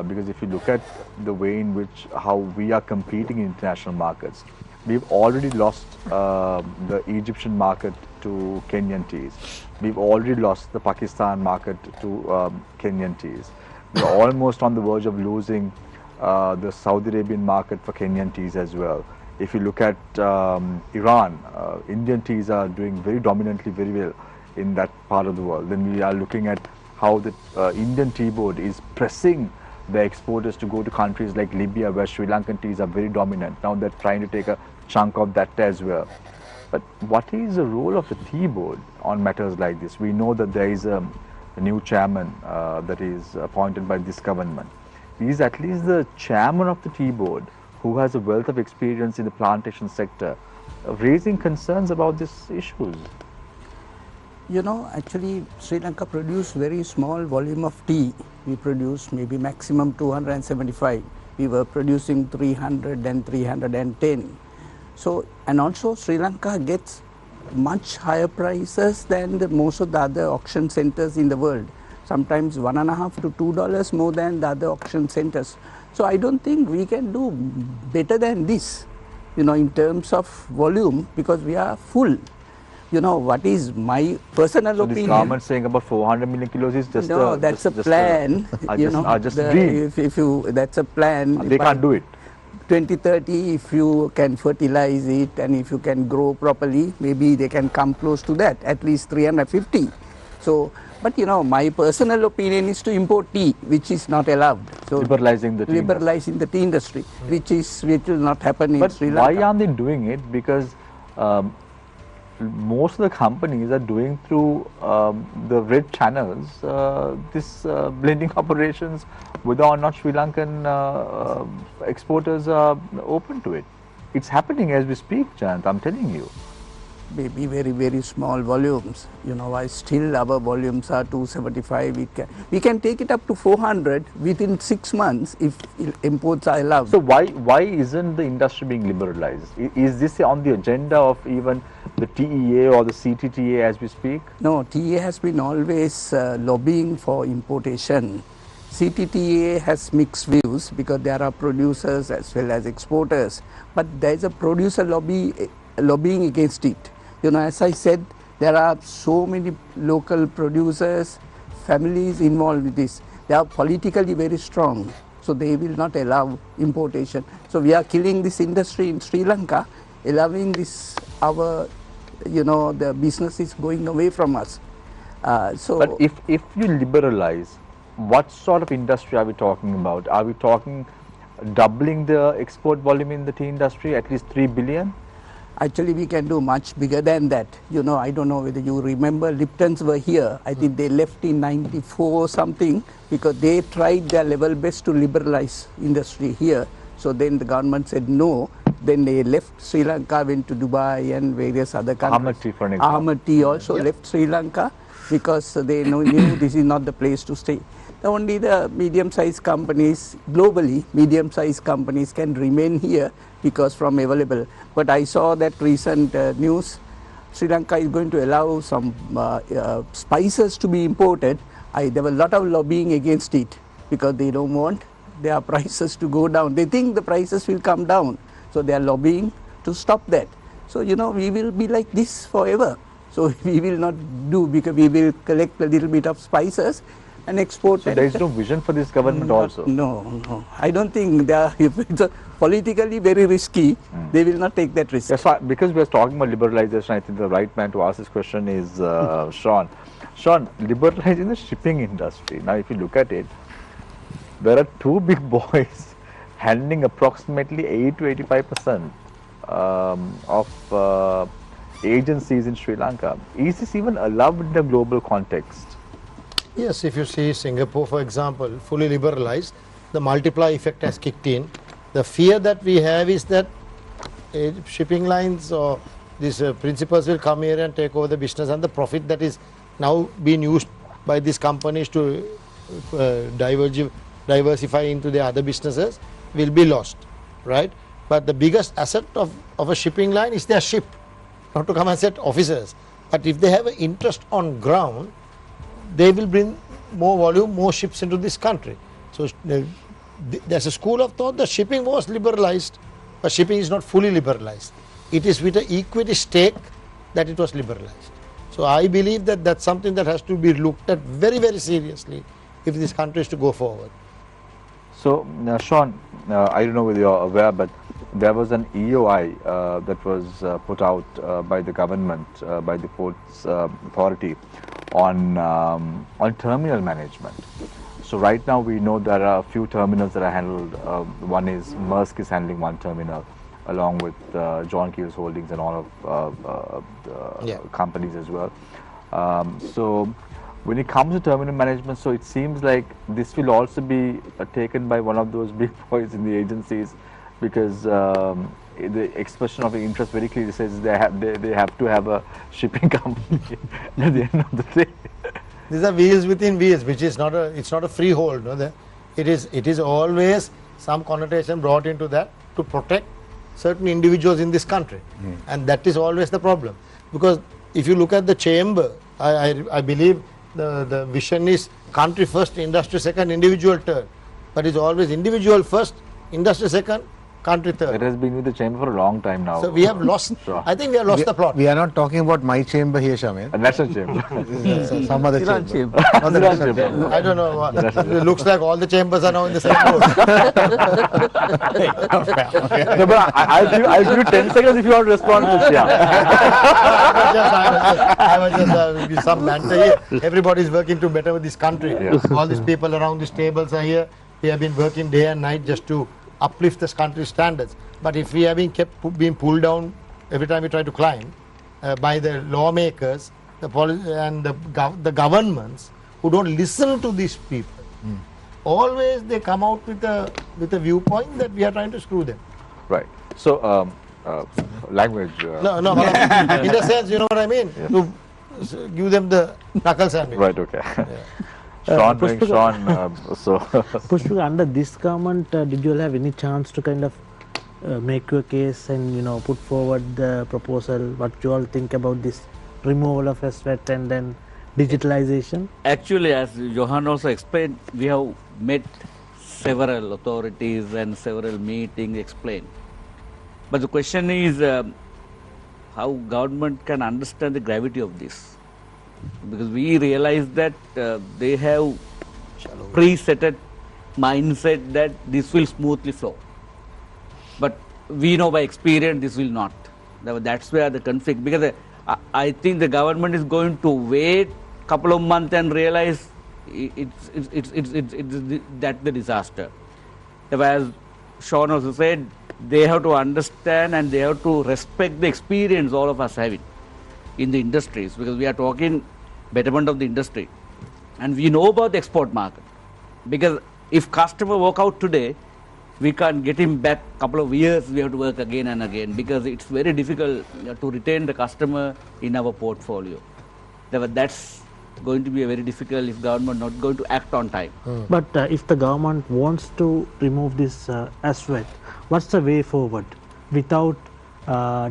Because if you look at the way in which how we are competing in international markets, we've already lost the Egyptian market to Kenyan teas. We've already lost the Pakistan market to Kenyan teas. We're almost on the verge of losing the Saudi Arabian market for Kenyan teas as well. If you look at Iran, Indian teas are doing very dominantly very well in that part of the world. Then we are looking at how the Indian Tea Board is pressing the exporters to go to countries like Libya, where Sri Lankan teas are very dominant. Now they're trying to take a chunk of that as well. But what is the role of the Tea Board on matters like this? We know that there is a new chairman that is appointed by this government. Is at least the chairman of the Tea Board, who has a wealth of experience in the plantation sector, raising concerns about these issues? You know, actually Sri Lanka produce very small volume of tea. We produce maybe maximum 275. We were producing 300 and 310. So, and also Sri Lanka gets much higher prices than most of the other auction centers in the world. Sometimes $1.5 to $2 more than the other auction centers. So I don't think we can do better than this, you know, in terms of volume, because we are full. You know, what is my personal So opinion? this government saying about 400 million kilos is just no, a, that's just, a plan. You know, dream. if you that's a plan. They can't do it. 2030, if you can fertilize it and if you can grow properly, maybe they can come close to that, at least 350. So, but you know, my personal opinion is to import tea, which is not allowed. So Liberalizing the tea liberalizing the tea industry, which will not happen in But Sri why Lanka. aren't they doing it? Because most of the companies are doing through the red channels this blending operations, whether or not Sri Lankan exporters are open to it. It's happening as we speak, Jayantha, I'm telling you. Maybe very, very small volumes. You know, why still our volumes are 275. We can take it up to 400 within 6 months if imports are allowed. So why isn't the industry being liberalized? Is this on the agenda of even the TEA or the CTTA as we speak? No, TA has been always lobbying for importation. CTTA has mixed views because there are producers as well as exporters, but there is a producer lobbying against it. You know, as I said, there are so many local producers, families involved with this. They are politically very strong, so they will not allow importation. So we are killing this industry in Sri Lanka, allowing this the business is going away from us. But if you liberalize, what sort of industry are we talking about? Are we talking doubling the export volume in the tea industry, at least 3 billion? Actually, we can do much bigger than that. You know, I don't know whether you remember Liptons were here. I think they left in 94 or something because they tried their level best to liberalize industry here. So then the government said no. Then they left Sri Lanka, went to Dubai and various other countries. Ahmed Tea, for an example. Ahmed Tea also left Sri Lanka because they knew this is not the place to stay. Only the medium-sized companies, globally, medium-sized companies can remain here because from available. But I saw that recent news, Sri Lanka is going to allow some spices to be imported. There were a lot of lobbying against it because they don't want their prices to go down. They think the prices will come down. So they are lobbying to stop that. So, you know, we will be like this forever. So we will not do because we will collect a little bit of spices and export. So there is no vision for this government also? No. I don't think if it's politically very risky, they will not take that risk. Yes, because we are talking about liberalization, I think the right man to ask this question is Sean. Sean, liberalizing the shipping industry. Now, if you look at it, there are two big boys handling approximately 80 to 85% of agencies in Sri Lanka. Is this even allowed in the global context? Yes, if you see Singapore, for example, fully liberalized, the multiply effect has kicked in. The fear that we have is that shipping lines or these principals will come here and take over the business, and the profit that is now being used by these companies to diversify into their other businesses will be lost, right? But the biggest asset of a shipping line is their ship, not to come and set officers. But if they have an interest on ground, they will bring more volume, more ships into this country. So there's a school of thought that shipping was liberalized, but shipping is not fully liberalized. It is with an equity stake that it was liberalized. So I believe that that's something that has to be looked at very, very seriously if this country is to go forward. So, Sean, I don't know whether you're aware, but there was an EOI that was put out by the government, by the Ports Authority on terminal management. So right now we know there are a few terminals that are handled. One is Maersk is handling one terminal along with John Keel's Holdings and all of the companies as well. So when it comes to terminal management, so it seems like this will also be taken by one of those big boys in the agencies, because the expression of interest very clearly says they have to have a shipping company at the end of the day. These are wheels within wheels, which is not a freehold. No? It is always some connotation brought into that to protect certain individuals in this country, and that is always the problem. Because if you look at the chamber, I believe the vision is country first, industry second, individual third. But it's always individual first, industry second, country third. It has been with the chamber for a long time now. So we have lost, I think we have lost the plot. We are not talking about my chamber here, Shamir. A national chamber. Some other chamber. Not the national chamber. I don't know. It looks like all the chambers are now in the same road. No, but I'll give you 10 seconds if you want to respond to Shiham. I was just some banter here. Everybody is working to better this country. Yeah. All these people around these tables are here. We have been working day and night just to uplift this country's standards. But if we have been being pulled down every time we try to climb by the lawmakers and the governments who don't listen to these people, always they come out with a viewpoint that we are trying to screw them. Right. So, language. No, in the sense, you know what I mean? Yeah. To give them the knuckle sandwich. Right, okay. Yeah. Sean, Pushpika, under this government, did you all have any chance to kind of make your case and put forward the proposal? What you all think about this removal of SVAT and then digitalization? Actually, as Yohan also explained, we have met several authorities and several meetings explained. But the question is how government can understand the gravity of this. Because we realize that they have pre-set mindset that this will smoothly flow. But we know by experience this will not. That's where the conflict, because I think the government is going to wait a couple of months and realize that's the disaster. As Sean also said, they have to understand and they have to respect the experience all of us having in the industries, because we are talking betterment of the industry. And we know about the export market, because if customer walk out today, we can't get him back couple of years, we have to work again and again, because it's very difficult to retain the customer in our portfolio. That's going to be a very difficult if government not going to act on time. But if the government wants to remove this SVAT, what's the way forward without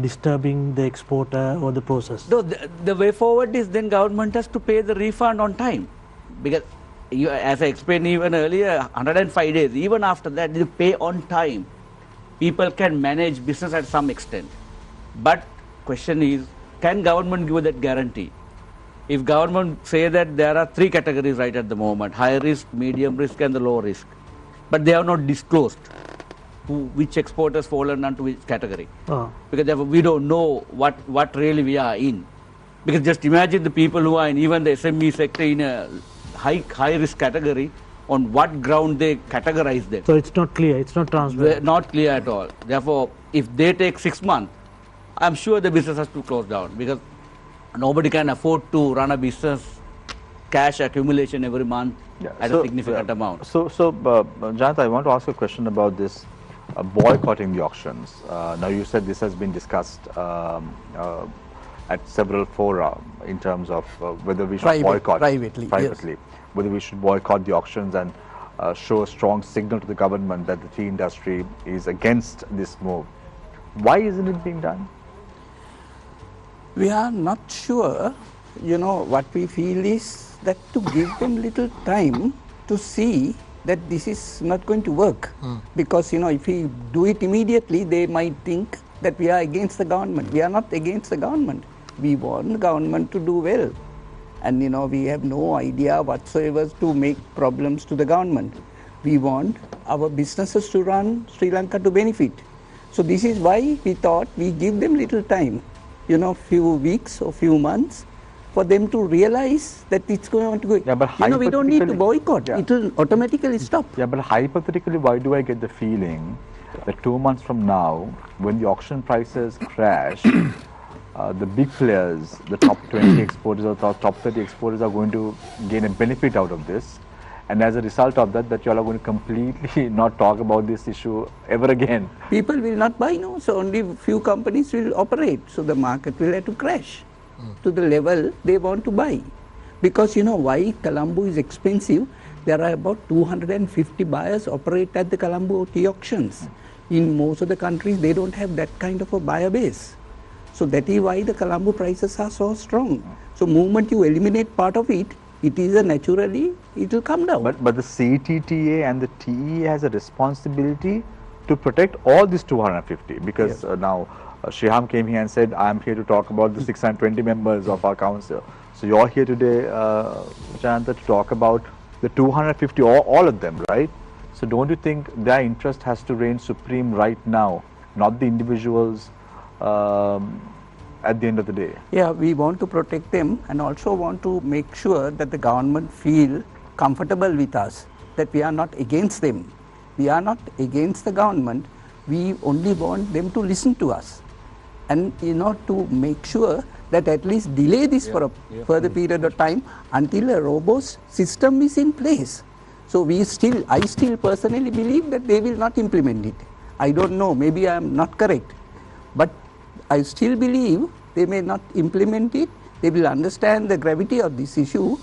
disturbing the exporter or the process? No, the way forward is then government has to pay the refund on time, because you, as I explained even earlier, 105 days, even after that you pay on time. People can manage business at some extent. But question is, can government give that guarantee? If government say that there are 3 categories right at the moment, high risk, medium risk and the low risk, but they have not disclosed which exporters fall under which category. Because we don't know what really we are in. Because just imagine the people who are in even the SME sector in a high risk category, on what ground they categorize them. So it's not clear, it's not transparent. Not clear at all. Therefore, if they take 6 months, I'm sure the business has to close down, because nobody can afford to run a business cash accumulation every month at a significant amount. So, Jayantha, I want to ask a question about this boycotting the auctions. Now, you said this has been discussed at several fora in terms of whether we should boycott privately, yes. Whether we should boycott the auctions and show a strong signal to the government that the tea industry is against this move. Why isn't it being done? We are not sure. What we feel is that to give them little time to see that this is not going to work. Because, if we do it immediately, they might think that we are against the government. We are not against the government. We want the government to do well. And, we have no idea whatsoever to make problems to the government. We want our businesses to run, Sri Lanka to benefit. So this is why we thought we give them little time, few weeks or few months, for them to realize that it's going to go. Yeah, but we don't need to boycott. It will automatically stop. Yeah, but hypothetically, why do I get the feeling that 2 months from now, when the auction prices crash, the big players, the top 20 exporters or top 30 exporters are going to gain a benefit out of this, and as a result of that, you all are going to completely not talk about this issue ever again. People will not buy, so only few companies will operate. So the market will have to crash to the level they want to buy. Because why Colombo is expensive, there are about 250 buyers operate at the Colombo tea auctions. In most of the countries, they don't have that kind of a buyer base. So that is why the Colombo prices are so strong. So moment you eliminate part of it, it is naturally, it will come down. But the CTTA and the TE has a responsibility to protect all these 250, because now Shiham came here and said, I am here to talk about the 620 members of our council. So you're here today, Jayantha, to talk about the 250, all of them, right? So don't you think their interest has to reign supreme right now, not the individuals at the end of the day? Yeah, we want to protect them and also want to make sure that the government feel comfortable with us, that we are not against them. We are not against the government. We only want them to listen to us and to make sure that at least delay this for a further period of time until a robust system is in place. So I still personally believe that they will not implement it. I don't know, maybe I am not correct, but I still believe they may not implement it. They will understand the gravity of this issue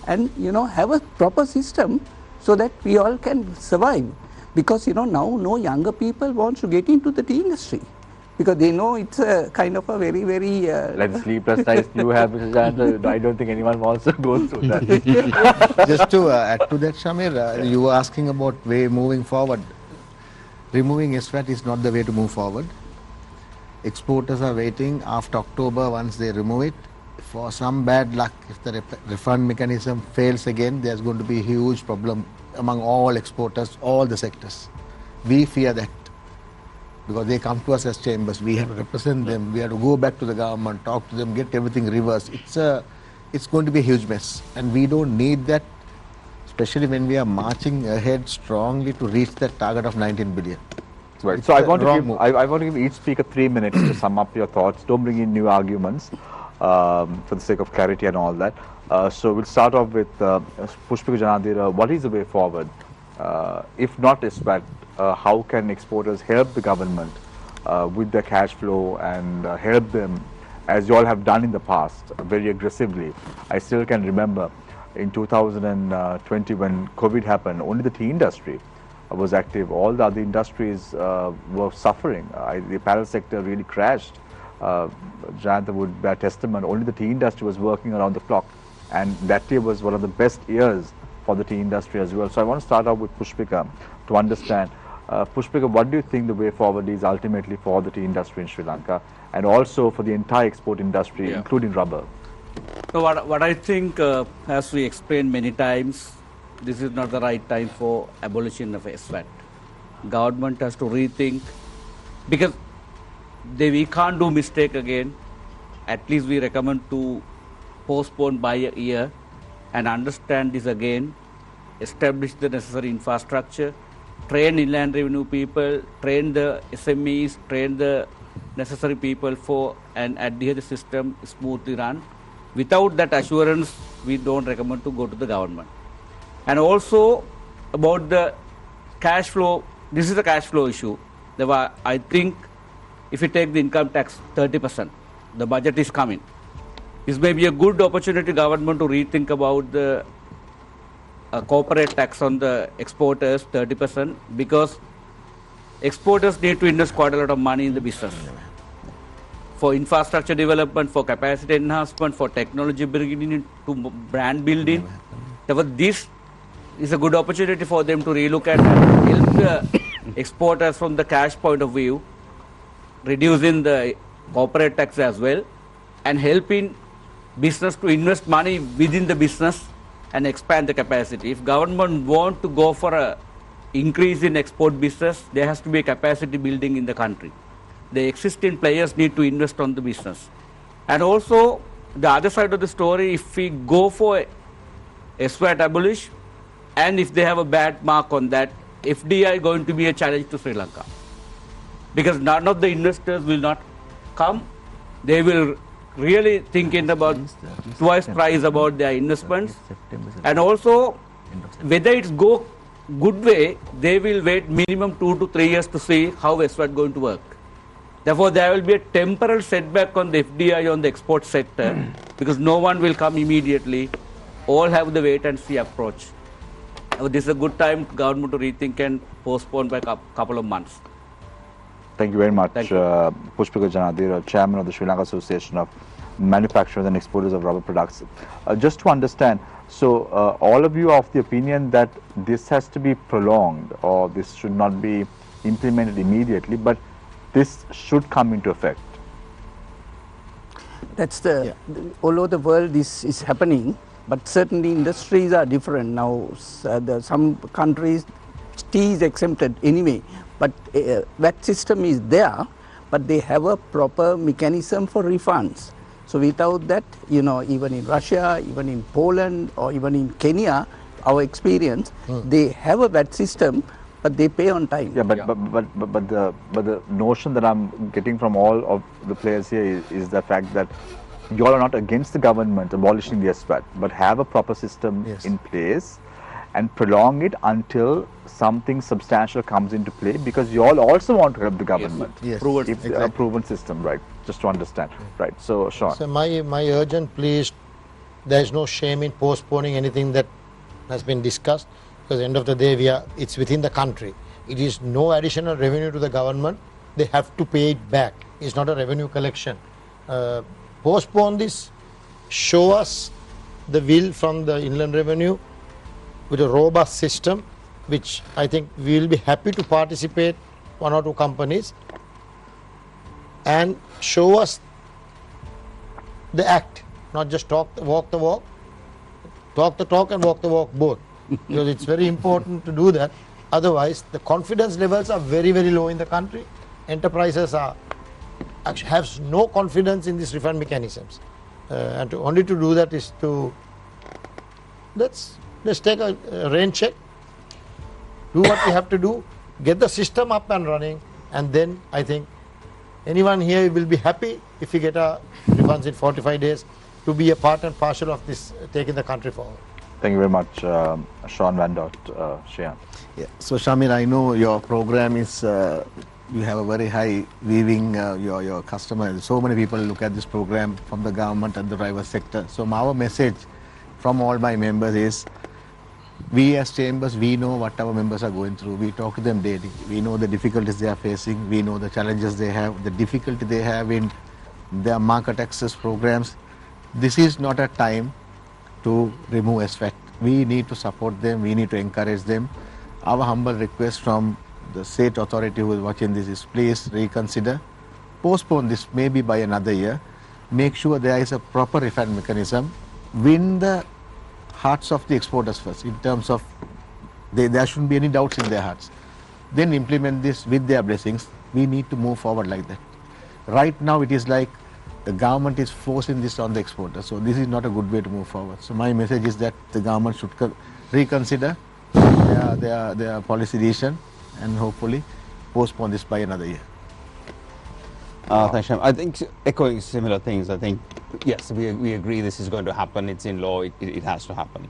and have a proper system so that we all can survive. Because now no younger people wants to get into the tea industry, because they know it's a kind of a very, very... Like the sleepless nights you have, Mr. Jayantha, I don't think anyone wants to go through that. Just to add to that, Shamir, you were asking about way moving forward. Removing SVAT is not the way to move forward. Exporters are waiting after October. Once they remove it, for some bad luck, if the refund mechanism fails again, there's going to be a huge problem among all exporters, all the sectors. We fear that, because they come to us as chambers. We have to represent them. We have to go back to the government, talk to them, get everything reversed. It's going to be a huge mess, and we don't need that, especially when we are marching ahead strongly to reach that target of 19 billion. Right. So I want to wrong give move. I want to give each speaker 3 minutes to sum up your thoughts. Don't bring in new arguments for the sake of clarity and all that. So we'll start off with Pushpika Janadheera. What is the way forward? If not SVAT, how can exporters help the government with their cash flow and help them, as you all have done in the past, very aggressively? I still can remember in 2020 when COVID happened, only the tea industry was active. All the other industries were suffering. The apparel sector really crashed. Jayantha would bear testament. Only the tea industry was working around the clock, and that year was one of the best years for the tea industry as well. So I want to start off with Pushpika to understand. Pushpika, what do you think the way forward is ultimately for the tea industry in Sri Lanka and also for the entire export industry, including rubber? So what I think, as we explained many times, this is not the right time for abolition of SVAT. Government has to rethink, because we can't do mistake again. At least we recommend to postpone by a year and understand this again, establish the necessary infrastructure, train inland revenue people, train the SMEs, train the necessary people for and adhere the system smoothly run. Without that assurance, we don't recommend to go to the government. And also about the cash flow, this is a cash flow issue. I think if you take the income tax 30%, the budget is coming. This may be a good opportunity government to rethink about the corporate tax on the exporters 30%, because exporters need to invest quite a lot of money in the business for infrastructure development, for capacity enhancement, for technology bringing to brand building. Therefore, this is a good opportunity for them to relook at and help the exporters from the cash point of view, reducing the corporate tax as well, and helping business to invest money within the business and expand the capacity. If government want to go for a increase in export business, there has to be a capacity building in the country. The existing players need to invest on the business. And also, the other side of the story, if we go for SVAT abolish, and if they have a bad mark on that, FDI going to be a challenge to Sri Lanka. Because none of the investors will not come. They will really thinking about twice price about their investments. And also, whether it's go good way, they will wait minimum 2 to 3 years to see how SVAT going to work. Therefore, there will be a temporal setback on the FDI on the export sector, because no one will come immediately. All have the wait and see approach. This is a good time government to rethink and postpone by a couple of months. Thank you very much, Thank you. Pushpika Janadheera, Chairman of the Sri Lanka Association of Manufacturers and Exporters of Rubber Products. Just to understand, so all of you are of the opinion that this has to be prolonged or this should not be implemented immediately, but this should come into effect. That's all over the world this is happening, but certainly industries are different now. Some countries tea is exempted anyway, but VAT system is there, but they have a proper mechanism for refunds. So without that, even in Russia, even in Poland, or even in Kenya, our experience, they have a VAT system, but they pay on time. Yeah, but the notion that I'm getting from all of the players here is the fact that you all are not against the government abolishing the SVAT, but have a proper system in place and prolong it until something substantial comes into play, because you all also want to help the government. Yes. If Exactly. a proven system, right? Just to understand, right? So, Sean. So my urgent plea is, there is no shame in postponing anything that has been discussed, because at the end of the day, it's within the country. It is no additional revenue to the government. They have to pay it back. It's not a revenue collection. Postpone this, show us the will from the inland revenue with a robust system, which I think we will be happy to participate, 1 or 2 companies, and show us the act, not just walk the walk, talk the talk and walk the walk both. Because it's very important to do that. Otherwise, the confidence levels are very, very low in the country. Enterprises have no confidence in these refund mechanisms. And only to do that is to, let's take a rain check, do what we have to do, get the system up and running, and then I think anyone here will be happy if we get a refunds in 45 days to be a part and parcel of this taking the country forward. Thank you very much, Sean Van Dort, Shiham. Yeah. So Shamir, I know your program is, you have a very high viewing your customers. So many people look at this program from the government and the private sector. So our message from all my members is, we as chambers, we know what our members are going through. We talk to them daily. We know the difficulties they are facing. We know the challenges they have, the difficulty they have in their market access programs. This is not a time to remove SVAT. We need to support them. We need to encourage them. Our humble request from the state authority who is watching this is, please reconsider, postpone this maybe by another year. Make sure there is a proper refund mechanism. Win the hearts of the exporters first, in terms of there shouldn't be any doubts in their hearts. Then implement this with their blessings. We need to move forward like that. Right now it is like the government is forcing this on the exporters. So this is not a good way to move forward. So my message is that the government should reconsider their policy decision and hopefully postpone this by another year. Thanks, Shiham. I think echoing similar things, I think, yes, we agree this is going to happen. It's in law. It has to happen.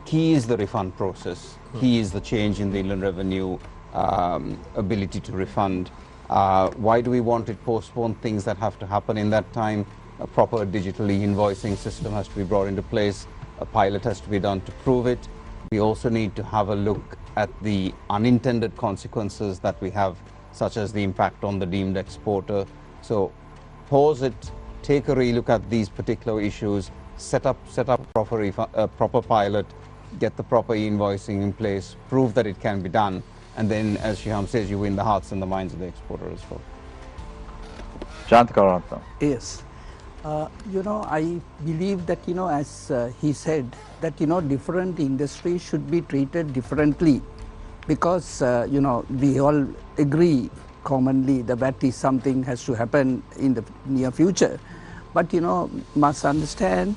Key is the refund process. Key is the change in the inland revenue ability to refund. Why do we want it postponed? Things that have to happen in that time. A proper digital invoicing system has to be brought into place. A pilot has to be done to prove it. We also need to have a look at the unintended consequences that we have, such as the impact on the deemed exporter. So pause it, take a relook at these particular issues, set up proper pilot, get the proper invoicing in place, prove that it can be done, and then, as Shiham says, you win the hearts and the minds of the exporter as well. Jayantha, Karunaratne. Yes. I believe that, as he said, that, different industries should be treated differently because, we all agree commonly the VAT is something has to happen in the near future. But, must understand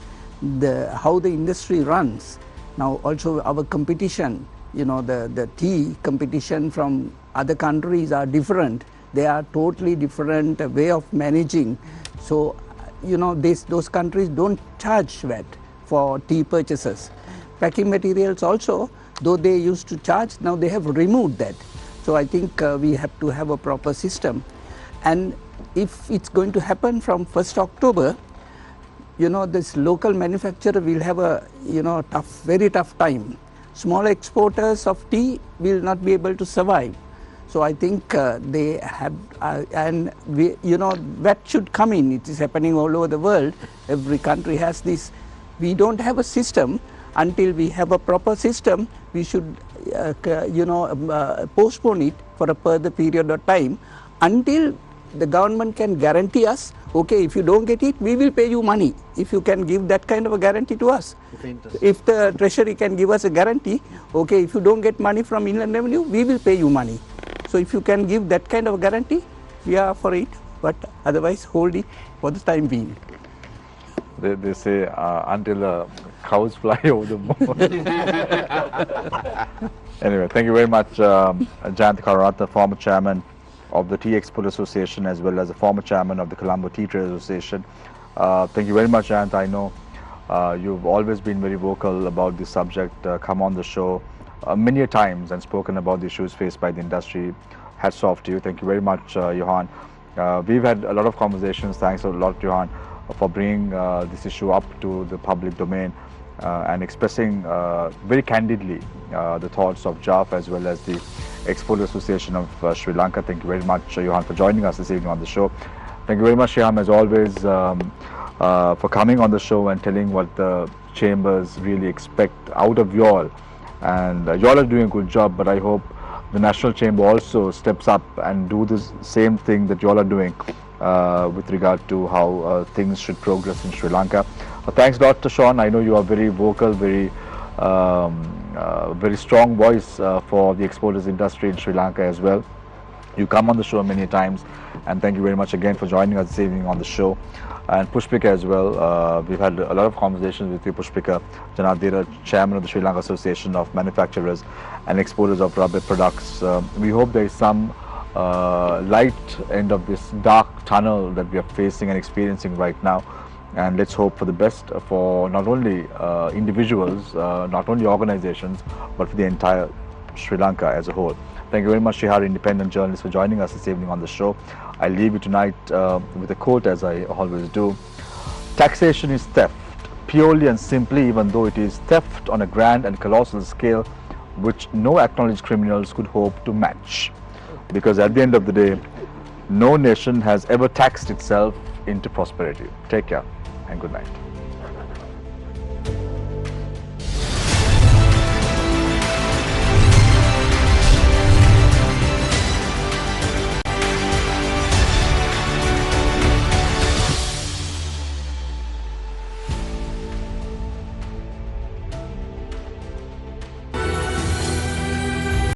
how the industry runs. Now, also our competition, the tea competition from other countries are different. They are totally different way of managing. So, those countries don't charge VAT for tea purchases. Packing materials also, though they used to charge, now they have removed that. So I think we have to have a proper system. And if it's going to happen from 1st October, this local manufacturer will have a, very tough time. Small exporters of tea will not be able to survive. So I think they have, that should come in. It is happening all over the world. Every country has this. We don't have a system. Until we have a proper system, we should, postpone it for a further period of time until the government can guarantee us, okay, if you don't get it, we will pay you money. If you can give that kind of a guarantee to us. If the treasury can give us a guarantee, okay, if you don't get money from inland revenue, we will pay you money. So if you can give that kind of a guarantee, we are for it, but otherwise hold it for the time being. They say until the cows fly over the moon. Anyway, thank you very much, Jayantha Karunaratne, former chairman of the Tea Export Association, as well as the former chairman of the Colombo Tea Trade Association. Thank you very much, Jayantha. I know you've always been very vocal about this subject, come on the show many times and spoken about the issues faced by the industry. Hats off to you. Thank you very much, Yohan. We've had a lot of conversations. Thanks a lot, Yohan, for bringing this issue up to the public domain and expressing very candidly the thoughts of JAAF as well as the Export Association of Sri Lanka. Thank you very much, Yohan, for joining us this evening on the show. Thank you very much, Shiham, as always, for coming on the show and telling what the chambers really expect out of y'all. And y'all are doing a good job, but I hope the National Chamber also steps up and do the same thing that y'all are doing with regard to how things should progress in Sri Lanka. Thanks, Dr. Sean. I know you are very vocal, very strong voice for the exporters industry in Sri Lanka as well. You come on the show many times, and thank you very much again for joining us this evening on the show. And Pushpika as well. We've had a lot of conversations with you, Pushpika Janadheera, chairman of the Sri Lanka Association of Manufacturers and Exporters of Rubber Products. We hope there is some light end of this dark tunnel that we are facing and experiencing right now. And let's hope for the best for not only individuals, not only organizations, but for the entire Sri Lanka as a whole. Thank you very much, Shiham, independent journalist, for joining us this evening on the show. I leave you tonight with a quote, as I always do. Taxation is theft, purely and simply, even though it is theft on a grand and colossal scale which no acknowledged criminals could hope to match. Because at the end of the day, no nation has ever taxed itself into prosperity. Take care and good night.